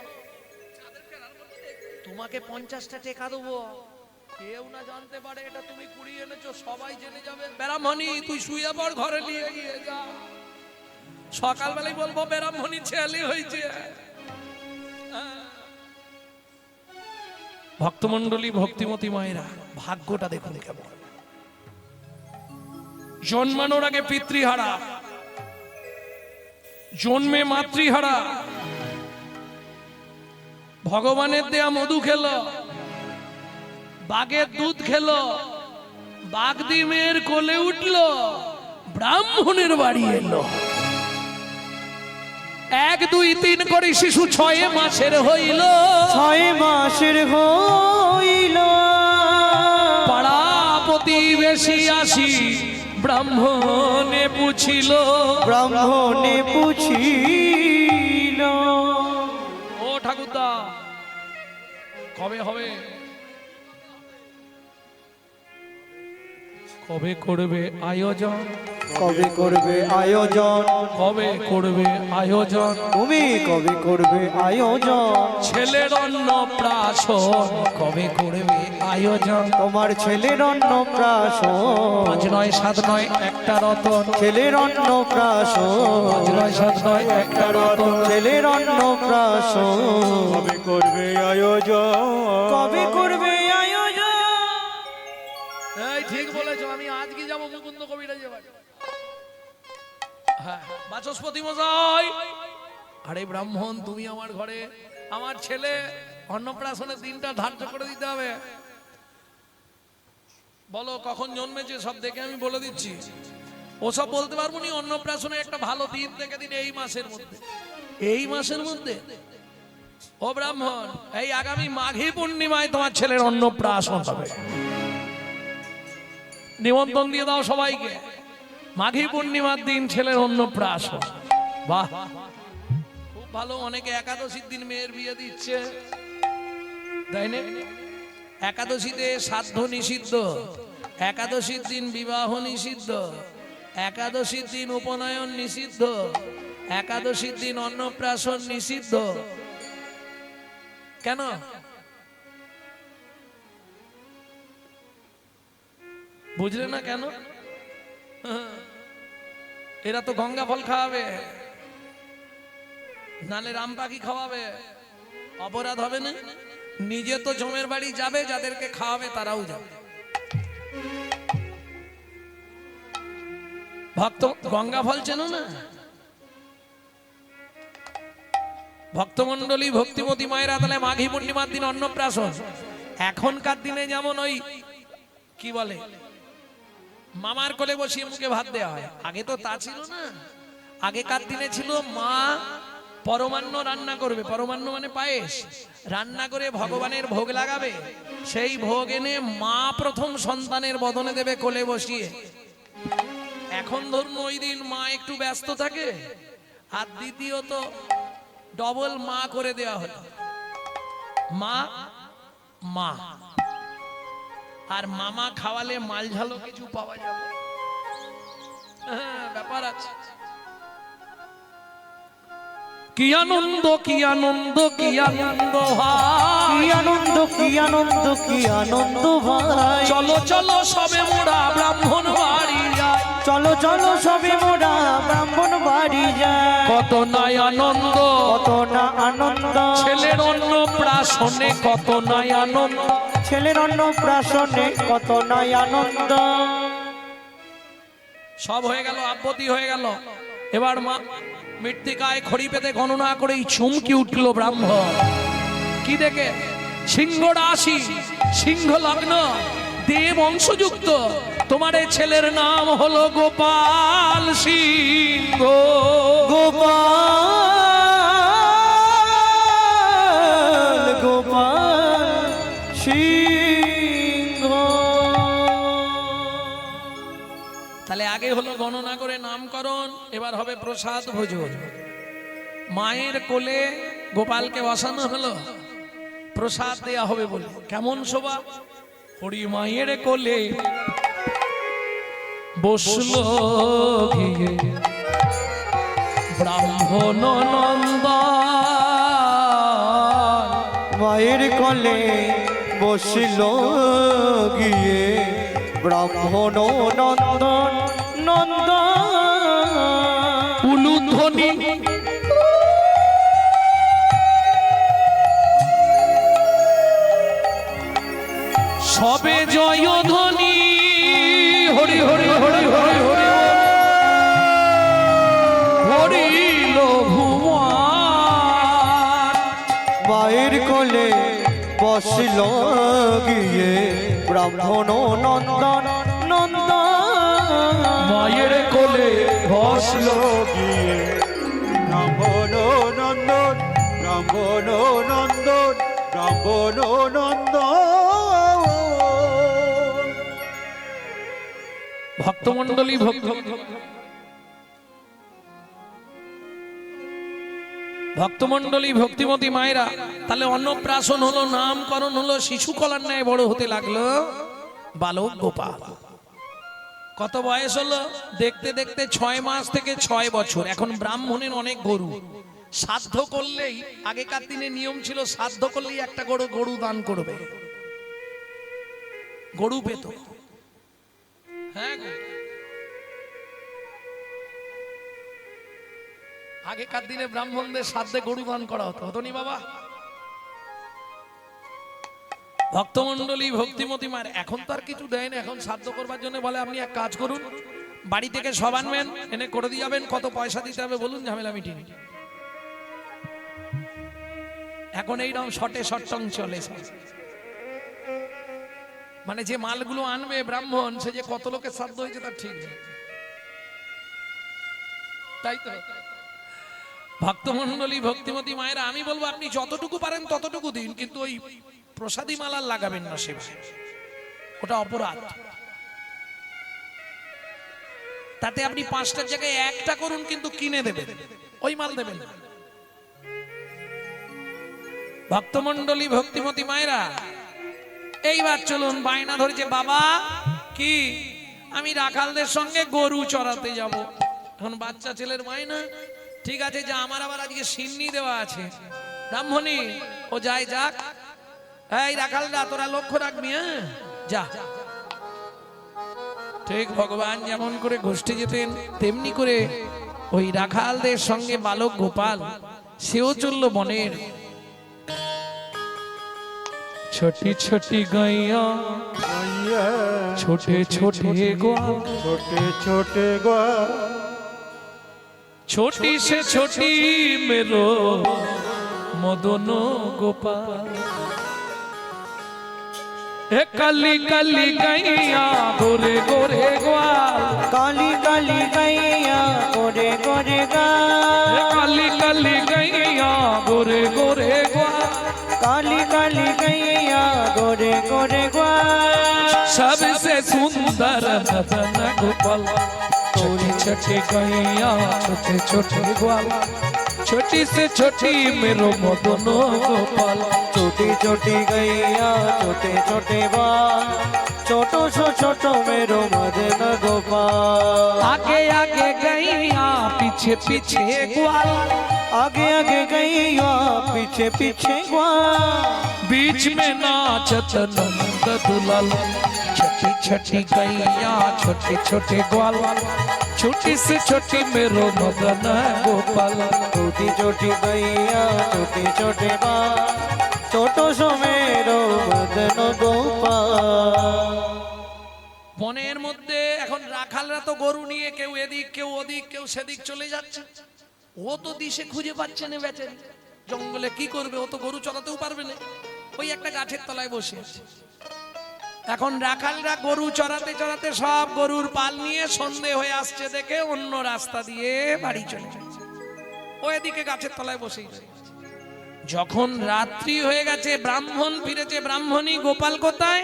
তোমাকে 50টা টাকা দেবো, কেউ না জানতে পারে এটা তুমি কুড়িয়ে এনেছো, সবাই জেনে যাবে। ব্রাহ্মণী তুই শুয়ে পড়, ঘরে নিয়ে গিয়ে যা, সকালবেলায় বলবো ব্রাহ্মণী ছেলে হয়েছে। ভক্তমণ্ডলী ভক্তিমতী মায়েরা, ভাগ্যটা দেখুন কেমন। জন্মানোর আগে পিতৃহারা, জন্মে মাতৃহারা, ভগবানের দেয়া মধু খেলো, বাঘের দুধ খেলো, বাগদি মেয়ের কোলে উঠলো, ব্রাহ্মণের বাড়ি এলো। 1 2 3 করে শিশু 6 মাসের হইল, 6 মাসের হইল, পাড়া প্রতিবেশী আসি ব্রাহ্মণে পুছিল, ব্রাহ্মণে পুছিল। ও ঠাকুরদা কবে হবে? কবে করবে আয়োজন? কবে করবে আয়োজন কবে করবে আয়োজন তুমি কবে করবে আয়োজন ছেলের অন্নপ্রাশন কবে করবে আয়োজন তোমার ছেলের অন্নপ্রাশন 5 নয় 7 নয় একটা রতন ছেলের অন্নপ্রাশন 5 নয় 7 নয় একটা রতন ছেলের অন্নপ্রাশন কবে করবে আয়োজন কবে করবে আয়োজন এই ঠিক বলেছো আমি আজকে যাব মুকুন্দ কবিরাজের বাড়ি হ্যাঁ বাচস্পতি মশাই আরে ব্রাহ্মণ তুমি আমার ঘরে আমার ছেলে অন্নপ্রাশনের দিনটা ধার্য করে দিতে হবে বলো কখন জন্মেছে সব দেখে আমি বলে দিচ্ছি ওসব বলতে পারবো নি অন্নপ্রাশনের একটা ভালো দিন দেখে দিন এই মাসের মধ্যে ও ব্রাহ্মণ এই আগামী মাঘী পূর্ণিমায় তোমার ছেলের অন্নপ্রাশন হবে নিমন্ত্রণ দিয়ে দাও সবাইকে মাঘী পূর্ণিমার দিন ছেলের অন্নপ্রাশন বাহ খুব ভালো অনেকে একাদশীর দিন মেয়ের বিয়ে দিচ্ছে তাই না একাদশীতে শ্রাদ্ধ নিষিদ্ধ একাদশীর দিন বিবাহ নিষিদ্ধ একাদশীর দিন উপনয়ন নিষিদ্ধ একাদশীর দিন অন্নপ্রাশন নিষিদ্ধ কেন বুঝলে না কেন এরা তো গঙ্গা ফল খাওয়াবে নালে রাম পাখি খাওয়াবে অপরাধ হবে না নিজে তো জমের বাড়ি যাবে যাদেরকে খাওয়াবে তারাও যাবে ভক্ত গঙ্গা ফল চেনো না ভক্তমন্ডলী ভক্তিমতী মায়েরা তাহলে মাঘী পূর্ণিমার দিন অন্নপ্রাশন এখনকার দিনে যেমন ওই কি বলে মামার কোলে বসিয়ে মুখে ভাত দেওয়া হয় আগে তো তা ছিল না আগেকার দিনে ছিল মা পরমান্ন রান্না করবে পরমান্ন মানে পায়েস রান্না করে ভগবানের ভোগ লাগাবে সেই ভোগ এনে মা প্রথম সন্তানের বদনে দেবে কোলে বসিয়ে এখন ধরুন ওই দিন মা একটু ব্যস্ত থাকে আর দ্বিতীয়ত ডবল মা করে দেওয়া হলো মা মা আর মামা খাওয়ালে মাল ঝালো কিছু পাওয়া যাবে ব্যাপার আছে কি আনন্দ কি আনন্দ কি আনন্দ কি আনন্দ কি আনন্দ কি আনন্দ ভাই চলো চলো সবে মোরা ব্রাহ্মণ বাড়ি যায় চলো চলো সবে মোরা ব্রাহ্মণ বাড়ি যায় কত নাই আনন্দ কত না আনন্দ ছেলের অন্নপ্রাশনে কত নাই আনন্দ ছেলের অন্নপ্রাশনে কত নাই আনন্দ সব হয়ে গেল আব্বতি হয়ে গেল এবার মা মৃত্তিকায় খড়ি পেতে গণনা করেই চমকি উঠলো ব্রাহ্মণ কি দেখে সিংহ রাশি সিংহ লগ্ন দেব অংশযুক্ত তোমার এই ছেলের নাম হলো গোপাল সিংহ গোপাল গোপাল সিংহ তাহলে আগে হলো গণনা করে নামকরণ এবার হবে প্রসাদ ভোজন মায়ের কোলে গোপালকে বসানো হলো প্রসাদ দেয়া হবে বলে কেমন শোভা হরি মায়ের কোলে বসলো গিয়ে ব্রাহ্মণ নন্দন মায়ের কোলে বসিল গিয়ে ব্রাহ্মণ নন্দন নন্দন উলুধ্বনি সবে জয় ধ্বনি হরি হরি হরি হরি হরি হরিল ভুবন মায়ের কোলে বসিল গিয়ে ব্রাহ্মণ নন্দন নন্দন মায়ের কোলে বসলো গিয়ে ব্রাহ্মণ নন্দন ব্রাহ্মণ নন্দন ব্রাহ্মণ নন্দন ভক্তমন্ডলী ভক্তমন্ডলী ভক্তিমতী মায়েরা তাহলে অন্নপ্রাশন হলো নামকরণ হলো শিশু কলার ন্যায় বড় হতে লাগলো বালক গোপাল কত বয়স হলো? দেখতে দেখতে 6 মাস থেকে 6 বছর। এখন ব্রাহ্মণের অনেক গরু, শ্রাদ্ধ করলেই, আগেকার দিনে নিয়ম ছিল শ্রাদ্ধ করলেই একটা গরু দান করবে, গরু পেত। হ্যাঁ, আগেকার দিনে ব্রাহ্মণদের শ্রাদ্ধে গরু দান করা হতো, হতো নি বাবা? ভক্তমন্ডলী, ভক্তিমতী মার এখন তো আর কিছু দেয় না। এখন শ্রাদ্ধ করবার জন্য বলে আপনি এক কাজ করুন, বাড়ি থেকে সব আনবেন, এনে করে দিয়ে যাবেন, কত পয়সা দিতে হবে বলুন, ঝামেলা মিটিয়ে। এখন এইরকম শটে শটং চলে। মানে যে মালগুলো আনবে ব্রাহ্মণ, সে যে কত লোকের শ্রাদ্ধ হয়েছে তার ঠিক নেই, তাই তো? ভক্তমন্ডলী, ভক্তিমতী মায়েরা, আমি বলবো আপনি যতটুকু পারেন ততটুকু দিন, কিন্তু ওই প্রসাদী মালা লাগাবেন না, সেভাবে, ওটা অপরাধ। তাতে আপনি 5টার জায়গায় 1টা করুন, কিন্তু কিনে দেবেন, ওই মাল দেবেন না। ভক্তমন্ডলী, ভক্তিমতী মায়েরা, এইবার চলুন, বায়না ধরেছে বাবা কি আমি রাখালদের সঙ্গে গরু চড়াতে যাব। এখন বাচ্চা ছেলের বায়না, ঠিক আছে যা, আমার আবার আজকে সিন্নি দেওয়া আছে। ব্রাহ্মণী, ও যায় যাক, এই রাখালরা তোরা লক্ষ্য রাখবি, হ্যাঁ যা। ঠিক ভগবান যেমন করে গোষ্ঠী যেতেন, তেমনি করে ওই রাখালদের সঙ্গে বালক গোপাল সেও চলল বনের। ছোটি ছোটি গাইয়া, ছোটে ছোটে গোয়াল, ছোটে ছোটে গোয়াল, छोटी से छोटी मेरो मदन गोपाल। काली काली गैया गोरे गोरे ग्वाल, काली काली गैया गोरे गोरे गाल, काली काली गैया गोरे गोरे ग्वाल, काली काली गैया गोरे गोरे ग्वाल, सबसे सुंदर मदन गोपाल। छोटी छोटी गैया छोटे छोटे ग्वाल, छोटी से छोटी मेरो मदन गोपाल। छोटी छोटी गैया छोटे छोटे बाल, छोटो सो छोटो मेरो मदन गोपाल। आगे आगे गैया पीछे पीछे ग्वाल, आगे आगे गैया पीछे पीछे ग्वाल, बीच में नाचत नंद दुलाल। छोटी छोटी गैया छोटे छोटे ग्वाल, छोटी से छोटी मेरो मदन गोपाल। छोटी छोटी गैया छोटे छोटे बाल, छोटो सो मेरो मदन गोपाल। বনের মধ্যে এখন রাখালরা তো গরু নিয়ে কেউ এদিক কেউ ওদিক কেউ সেদিক চলে যাচ্ছে। ও তো দিশে খুঁজে পাচ্ছে না বেচারি, জঙ্গলে কি করবে, ও তো গরু চড়াতেও পারবে না, ওই একটা গাছের তলায় বসে আছে। এখন রাখালরা গরু চড়াতে চড়াতে সব গরুর পাল নিয়ে সন্ধে হয়ে আসছে দেখে অন্য রাস্তা দিয়ে বাড়ি চলে যাচ্ছে, ও এদিকে গাছের তলায় বসেই রয়েছে। যখন রাত্রি হয়ে গেছে, ব্রাহ্মণ ফিরেছে, ব্রাহ্মণী গোপাল কোথায়?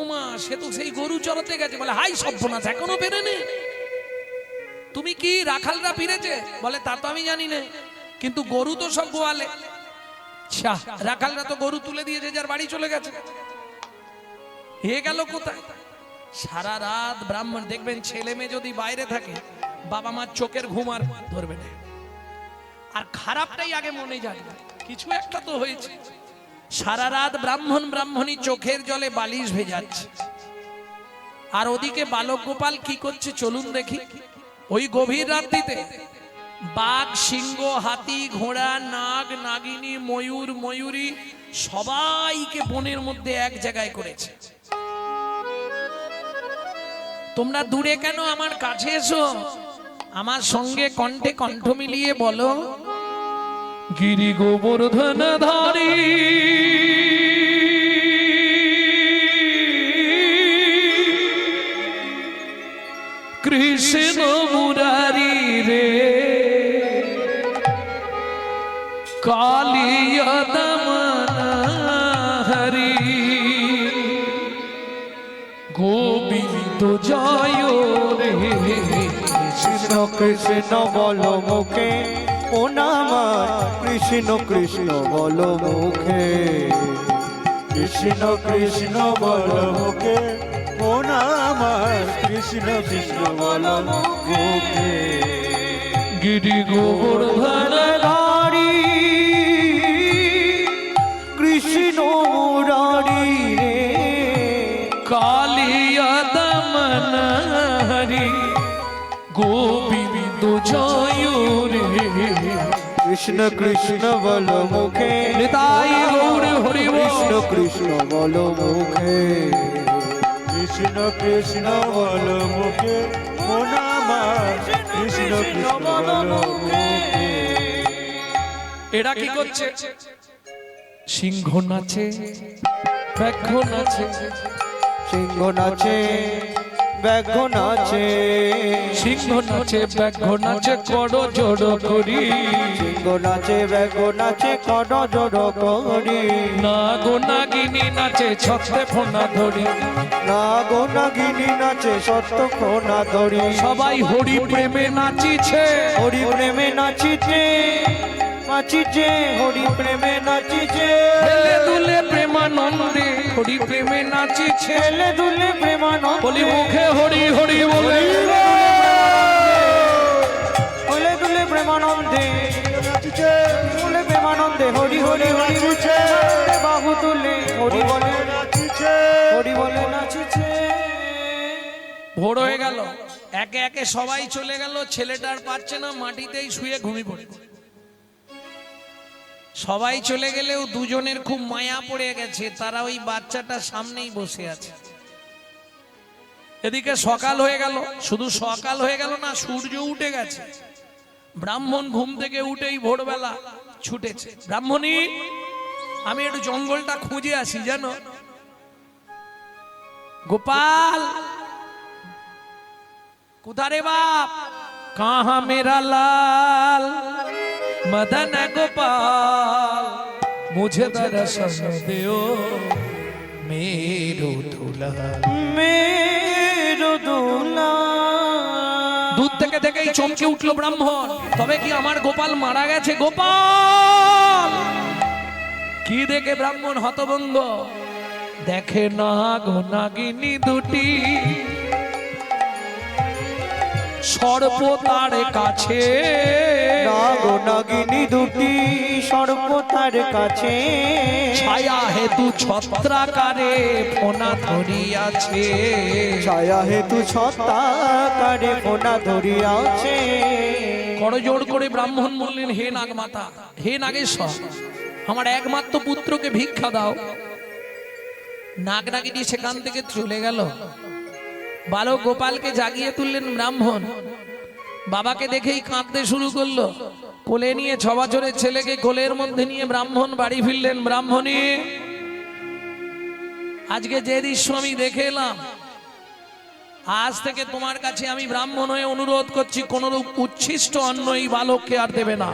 উমা, সে তো সেই গরু চড়াতে গেছে। বলে হাই সর্বনাশ, এখনো বেরোনি? তুমি কি রাখালরা ফিরেছে? বলে তা তো আমি জানি না, কিন্তু গরু তো সব গোয়ালে। রাখালরা তো গরু তুলে দিয়েছে, যার বাড়ি চলে গেছে। হে গেল কোথায়? সারা রাত ব্রাহ্মণ, দেখবেন ছেলে মেয়ে যদি বাইরে থাকে, বাবা মার চোখের ঘুম আর ধরবে না, আর খারাপটাই আগে মনে যায়, কিছু একটা তো হয়েছে। সারা রাত ব্রাহ্মণ ব্রাহ্মণী চোখের জলে বালিশ ভেজাচ্ছে, আর ওদিকে বালক গোপাল কি করছে চলুন দেখি। ওই গভীর রাত্রিতে বাঘ, সিংহ, হাতি, ঘোড়া, নাগ, নাগিনী, ময়ূর, ময়ূরী সবাইকে বনের মধ্যে এক জায়গায় করেছে। তোমরা দূরে কেন, আমার কাছে এসো, আমার সঙ্গে কণ্ঠে কণ্ঠ মিলিয়ে বলো, গিরি গোবর্ধন ধারী কৃষ্ণ মুরারি রে কালিয়া দমন হরি গোবিন্দ জয় রে। কৃষ্ণ কৃষ্ণ বলো মুখে, ও নাম কৃষ্ণ কৃষ্ণ বলো মুখে, কৃষ্ণ কৃষ্ণ বলো মুখে, ও মন আমার কৃষ্ণ কৃষ্ণ বলো মুখে গিরি গোবর্ধন ধারি কৃষ্ণ মুরারি রে কালিয়া দমন হরি গোবিন্দ জয় রে কৃষ্ণ কৃষ্ণ বলো মুখে নিতাই গৌর হরি কৃষ্ণ কৃষ্ণ বলো মুখে কৃষ্ণ কৃষ্ণ বলো মুখে মন আমার কৃষ্ণ কৃষ্ণ বলো মুখে এরা কি করছে সিংহ নাচে ব্যাঘ্র নাচে সিংহ নাচে ব্যাঘ্র নাচে সিংহ নাচে ব্যাঘ্র নাচে করো জোড় করি সিংহ নাচে ব্যাঘ্র নাচে কড জড় করি না গো নাগিনী নাচে ছত্রে ফোনা ধরি না গো নাগিনী নাচে সত্য কোনা ধরি সবাই হরি প্রেমে নাচিছে হরি প্রেমে নাচিছে নাচিছে হরি প্রেমে নাচিছে হেলে দুলে প্রেমানন্দে হরি প্রেমে নাচিছে ছেলে দুলে প্রেমানন্দ বলি মুখে হরি হরি বলে দুলে দুলে প্রেমানন্দে দুলে প্রেমানন্দে হরি হরি হরি নাচিছে। বাহু তুলে হরি বলে নাচিছে হরি বলে নাচিছে ভোর হয়ে গেল একে একে সবাই চলে গেল ছেলেটার পাচ্ছে না মাটিতেই শুয়ে ঘুমিয়ে পড়ে সবাই চলে গেলেও দুজনের খুব মায়া পড়ে গেছে তারা ওই বাচ্চাটার সামনেই বসে আছে এদিকে সকাল হয়ে গেল শুধু সকাল হয়ে গেল না সূর্য উঠে গেছে ব্রাহ্মণ ঘুম থেকে উঠেই ভোরবেলা ছুটেছে ব্রাহ্মণী আমি একটু জঙ্গলটা খুঁজে আসি জানো গোপাল কোথারে বাপ কাহা মেরা লাল मदन गोपाल मुझे दर्शन दो मेरो दूल्हा मेरो দুলা दूध থেকে থেকেই চমকে উঠলো ব্রাহ্মণ তবে কি আমার গোপাল মারা গেছে গোপাল কি দেখে ব্রাহ্মণ হতভম্ব দেখে না গো নাগিনী দুটি সর্প তার কাছে নাগো নাগিনী দুটি সর্প তার কাছে ছায়া হেতু ছত্রাকারে ফোনা ধরিয়াছে ছায়া হেতু ছত্রাকারে ফোনা ধরিয়াছে করজোড় করে ব্রাহ্মণ বললেন হে নাগমাতা হে নাগেশ্বর আমার একমাত্র পুত্রকে ভিক্ষা দাও নাগ নাগিনী সেখান থেকে চলে গেল বালক গোপালকে জাগিয়ে তুললেন ব্রাহ্মণ বাবাকে দেখেই কাঁদতে শুরু করলো কোলে নিয়ে 6 বছরের ছেলেকে কোলের মধ্যে নিয়ে ব্রাহ্মণ বাড়ি ফিরলেন ব্রাহ্মণী আজকে যে দৃশ্য আমি দেখে এলাম আজ থেকে তোমার কাছে আমি ব্রাহ্মণ হয়ে অনুরোধ করছি কোনরূপ উচ্ছিষ্ট অন্ন এই বালককে আর দেবে না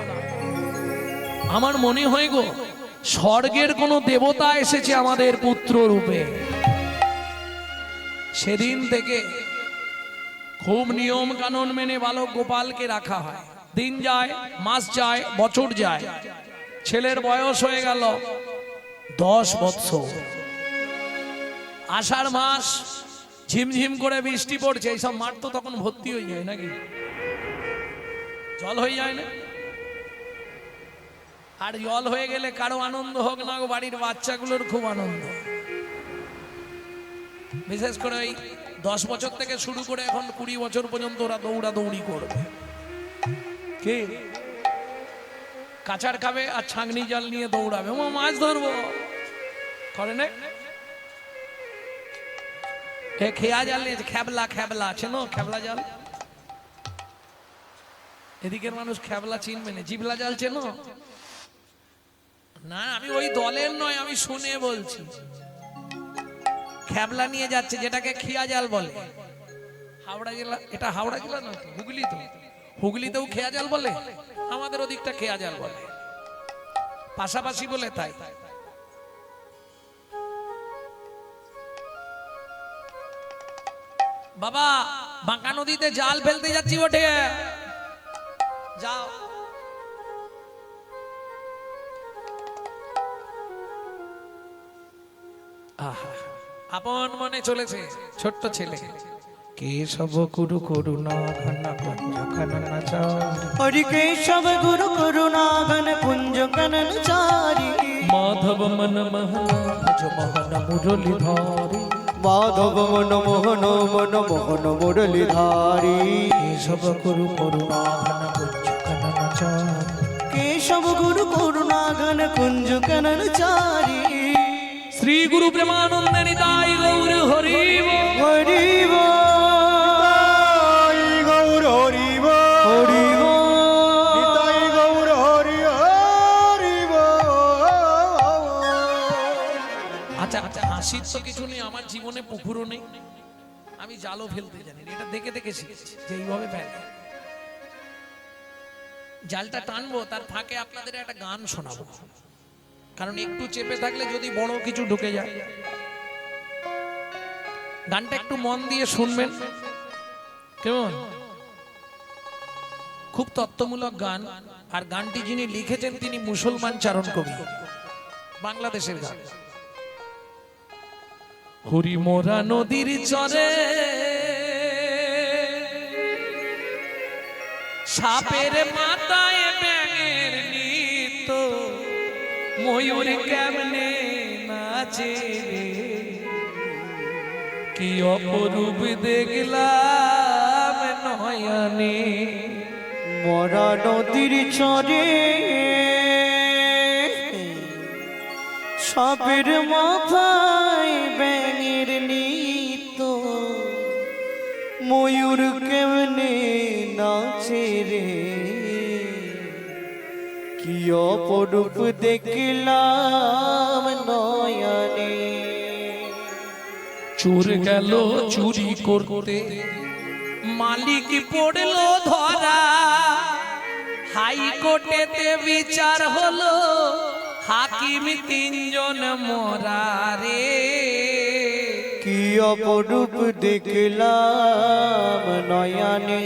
আমার মনে হয় গো স্বর্গের কোনো দেবতা এসেছে আমাদের পুত্র রূপে সেদিন থেকে খুব নিয়ম কানুন মেনে বালক গোপালকে রাখা হয় দিন যায় মাস যায় বছর যায় ছেলের বয়স হয়ে গেল 10 বছর আষাঢ় মাস ঝিমঝিম করে বৃষ্টি পড়ছে এইসব মাঠ তো তখন ভর্তি হয়ে যায় নাকি জল হয়ে যায় না আর জল হয়ে গেলে কারো আনন্দ হোক না গো বাড়ির বাচ্চাগুলোর খুব আনন্দ বিশেষ করে ওই 10 বছর থেকে শুরু করে এখন 20 বছর পর্যন্ত ওরা দৌড়াদৌড়ি করবে কে কাঁচার খাবে আর ছাঁকনি জাল নিয়ে দৌড়াবে ও মাছ ধরবো করে না খেয়া জাল নিয়ে খেবলা খেবলা আছে না খেবলা জাল এদিকের মানুষ খেবলা চিনবে না জিবলা জাল চেনো না আমি ওই দলের নয় আমি শুনে বলছি খেবলা নিয়ে যাচ্ছে যেটাকে খিয়া জাল বলে হাওড়া জেলা এটা হাওড়া জেলা নয় তো হুগলি তো হুগলিতেও খেয়া জাল বলে আমাদের ওদিকটা খেয়া জাল বলে পাশাপাশি বলে তাই বাবা বাঁকা নদীতে জাল ফেলতে যাচ্ছি ওঠে যাও আহা আপন মনে চলেছে ছোট্ট ছেলে কেশব গুরু করুণা ঘন হরি কেশব গুরু করুণা ঘন কুঞ্জ কানন চারি মাধব মন মোহন ভজ মোহন মুরলি ধারি মাধব মন মোহন মন মোহন মুরলি ধারি কেশব গুরু করুণা ঘন কুঞ্জ কানন চারি কেশব গুরু করুণা ঘন কুঞ্জ কানন চারি শ্রী গুরু প্রেমানন্দ নিতাই গৌর হরি হরি নিতাই গৌর হরি বল। হরি নিতাই গৌর হরি হরি বল। আচ্ছা আচ্ছা হাসির তো কিছু নেই, আমার জীবনে পুকুরও নেই, আমি জালও ফেলতে জানি না, এটা দেখে দেখে শিখেছি যে এইভাবে ফেলে। জালটা টানবো তার ফাঁকে আপনাদের একটা গান শোনাবো, কারণ একটু চেপে থাকলে যদি বড় কিছু ঢুকে যায়। গানটা একটু মন দিয়ে শুনবেন কেমন, খুব তত্ত্বমূলক গান। আর গানটি যিনি লিখেছেন তিনি মুসলমান চারণ কবি, বাংলাদেশের গান। হরি মোরা নদীর চরে সাপের মাথায় ব্যাঙের নৃত্য, ময়ূর কেমনে নাচে রে, কি অপরূপ দেখলাম নয়নে। মরা নদীর চরে সাপের মাথায় ব্যাঙের নৃত্য, ময়ূর কেমনে নাচে রে, কি অপরূপ দেখলাম নয়নে। চোর গেল চুরি করতে, মালিক পড়ল ধরা, হাইকোর্টেতে বিচার হলো, হাকিম তিনজন মরা রে, কি অপরূপ দেখলাম নয়নে।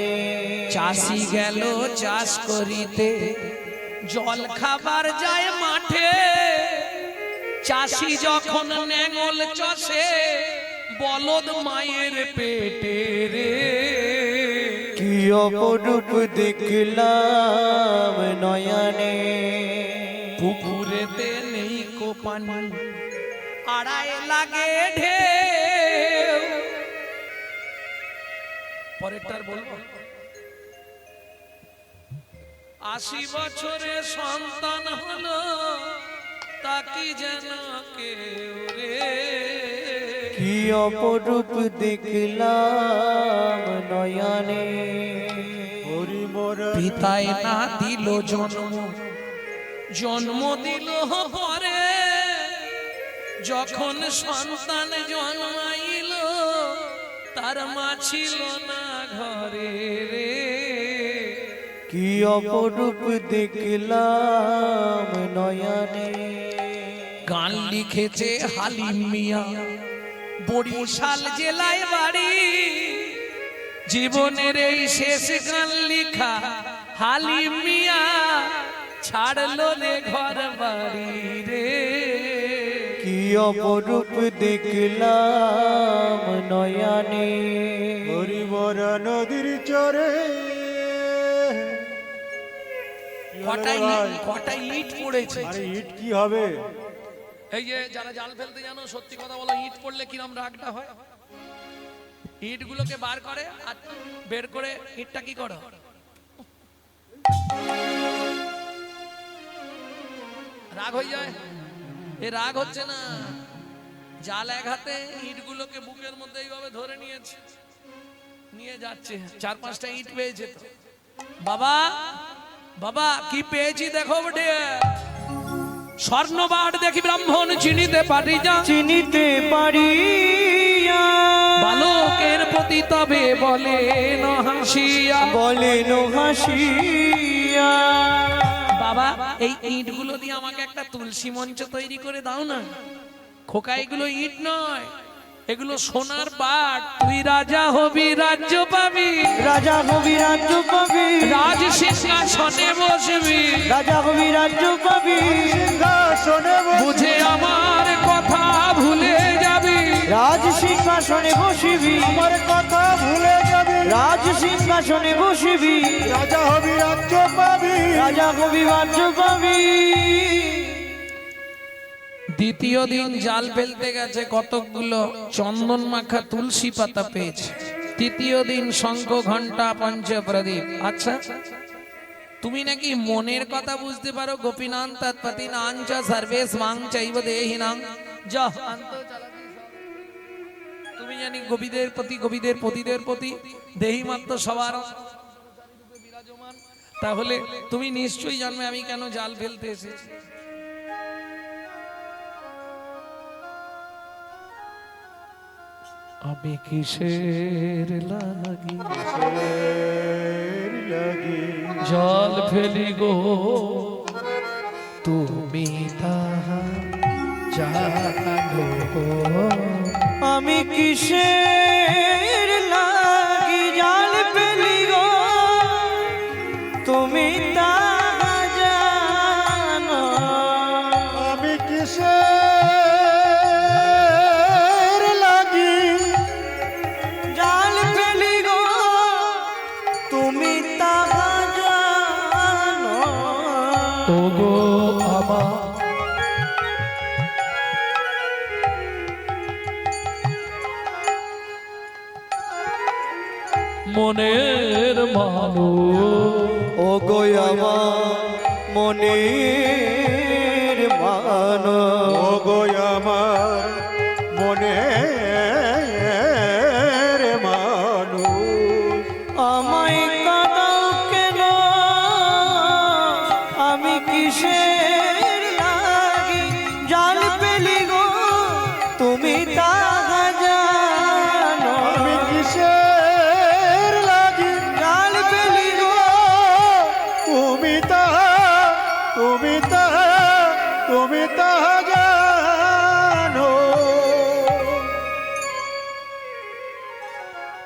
চাষি গেল চাষ করিতে, জল খাবার যায় মাঠে, চাষি যখন নেঙল চষে, বলদ মায়ের পেটে রে, কি অপরূপ দেখলাম নয়নে। পুকুরেতে নেই কো পানি, আড়াই লাগে ঢেউ। পরেরটার বলবো, 80 বছরে সন্তান হলো, তাকি যেন কেউ রে, কি অপরূপ দেখলাম নয়নে। হরি মোরা পিতায় না দিল জন্ম, জন্ম দিল পরে, যখন সন্তান জন্মাইল, তার মা ছিল না ঘরে রে, কি অপরূপ দেখলাম নয়নে। গান লিখেছে হালিম মিয়া, বরিশাল জেলায় বাড়ি, জীবনের এই শেষ গান লিখা হালিম মিয়া, ছাড়লো রে ঘর বাড়ি রে, কি অপরূপ দেখলাম নয়নে। হরি মোরা নদীর চরে। কি হলো রে ভাই? কটা ইট পড়েছে। আরে ইট কি হবে? এই যে যারা জাল ফেলতে জানো, সত্যি কথা বলো, ইট পড়লে কিরম রাগটা হয়। ইট গুলোকে বার করে আর বের করে ইটটা কি করো, রাগ হয়ে যায়। এ রাগ হচ্ছে না, জাল এক হাতে ইট গুলোকে বুকের মধ্যে এইভাবে ধরে নিয়েছে, নিয়ে যাচ্ছে। 4-5টা ইট পেয়েছে তো। বাবা বাবা কি পেয়েছি দেখো বটে, স্বর্ণবার দেখি ব্রাহ্মণ চিনিতে পারি যা, চিনিতে পারি বালকের প্রতি তবে বলে হাসিয়া, বলেন হাসিয়া। বাবা এই ইটগুলো দিয়ে আমাকে একটা তুলসী মঞ্চ তৈরি করে দাও না। খোকা এগুলো ইট নয়, এগুলো সোনার পাট, তুই রাজা হবি রাজ্য পাবি, রাজা হবি রাজ্য পাবি, রাজ সিংহাসনে বসবি, রাজা হবি রাজ্য পাবি, সিংহাসনে বসে বুঝে আমার কথা ভুলে যাবি, রাজ সিংহাসনে বসিবি আমার কথা ভুলে যাবি রাজ সিংহাসনে বসিবি রাজা হবি রাজ্য পাবি রাজা কবি রাজ্য পাবি দ্বিতীয় দিন জাল ফেলতে গেছে, কতকগুলো চন্দন মাখা তুলসী পাতা পেয়েছে। তৃতীয় দিন শঙ্খ ঘন্টা পঞ্চপ্রদীপ। আচ্ছা, তুমি নাকি মনের কথা বুঝতে পারো। গোপীনাথ তৎপতি নাঞ্চ সর্বেশ মাং চৈব দেহিনাং যা তুমি জানি গোপীদের প্রতি, গোপীদের পতিদের প্রতি দেহি মাত্র সবার বিরাজমান। তাহলে তুমি নিশ্চয়ই জানবে আমি কেন জাল ফেলতে এসেছি। আমি কিসের লাগি লাগি জল ফেলি গো, তুমি তাহা জানো। আমি কিসের লাগি জাল ফেলি গো, তুমি তা জানো। আমি কিসের লাগি জাল ফেলি গো, তুমি তা জানো। ওগো আমার মনের মানুষ, ও গো আমার মনের মানুষ, ও গো আমার মনের মানুষ আমায় কাঁদাও কেন, আমি কিসের লাগি জাল ফেলি গো, তুমি তা জানো। আমি কিসের লাগি জাল ফেলি গো, তুমি তাহা জানো।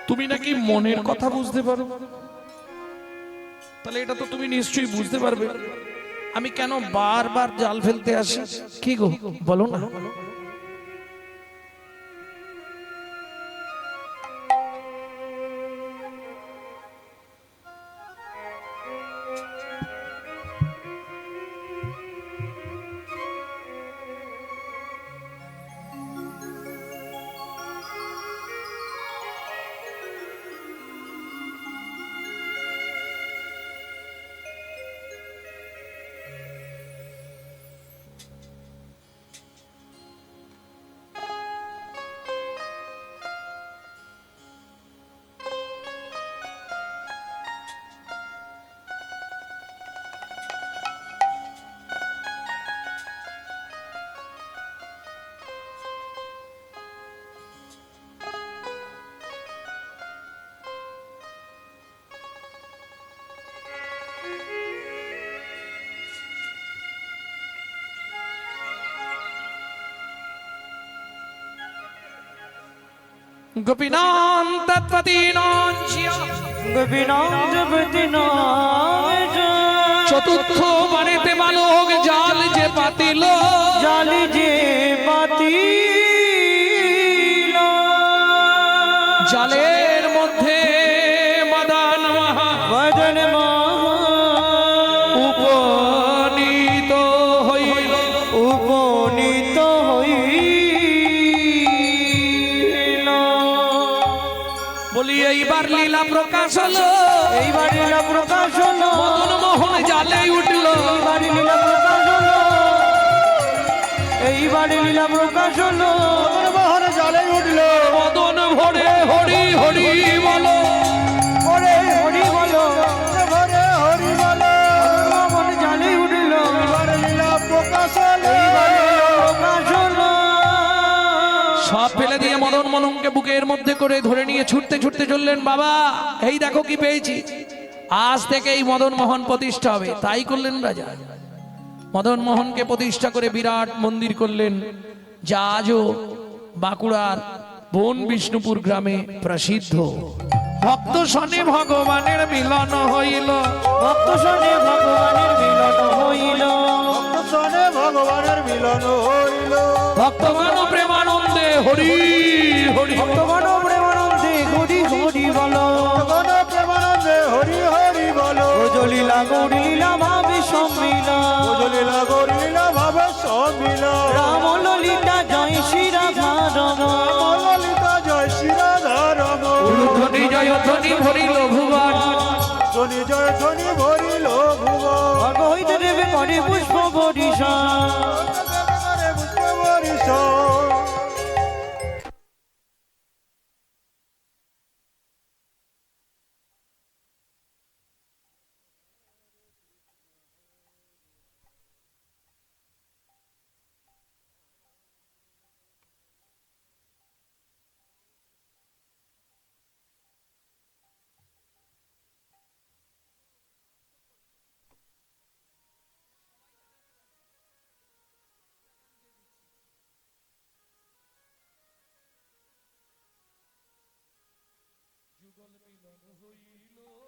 তুমি নাকি মনের কথা বুঝতে পারো, তাহলে এটা তো তুমি নিশ্চয়ই বুঝতে পারবে আমি কেন বারবার জাল ফেলতে আসি। কি গো বলো না। গোপীনাথ তৎপতি নাঞ্চিয়া গোপীনাথপতি নাম চতুর্থ বাড়িতে বালক জাল যে পাতিল, জালি যে পাতিল, জালের মধ্যে মদন মহা মদন উপনীত হইল। উপনীত হইল। বলি এইবার লীলা প্রকাশ হলো, এইবার লীলা প্রকাশ হলো, মদন মোহন জালে উঠল। এইবার লীলা প্রকাশ হলো, এইবার লীলা প্রকাশ হলো। মোহন জালে উঠল, মদন ভরে হরি হরি বলো, ওরে হরি বলো, ভরে হরি বলো। মন জালে উঠল, এবার লীলা প্রকাশ হলো, এইবার লীলা প্রকাশ হলো। সব ফেলে দিয়ে মদন মোহনকে বুকের মধ্যে করে ধরে নিয়ে ছুটতে ছুটতে চললেন। বাবা এই দেখো কি পেয়েছি, আজ থেকে এই মদন মোহন প্রতিষ্ঠা হবে। তাই করলেন রাজা। মদন মোহনকে প্রতিষ্ঠা করে বিরাট মন্দির করলেন, যা আজও বাঁকুড়ার বন বিষ্ণুপুর গ্রামে প্রসিদ্ধ। ভক্ত শনে ভগবানের মিলন হইল, ভক্ত শনে ভগবানের মিলন হইল, ভক্ত দর্শনে ভগবানের মিলন হইল ভক্তগণ প্রেমানন্দে হরি হরি ভক্তগণ প্রেমানন্দে হরি হরি বলো ভগবান প্রেমানন্দে হরি হরি বলো লীলা গৌরী লীলা ভাবে সম্মিলন লীলা গরিলা ভাবে সম্মিলন রাম ললিতা জয় শ্রী রাধা রমণ ললিতা জয় শ্রী রাধা রমণ ধ্বনি জয় ধ্বনি ভরিল ভুবন ধ্বনি জয় ধ্বনি ভরিল ভুবন স্বর্গ হইতে দেবে করে পুষ্প বরিশন পুষ্প বরিশন যুগল মিলন হইল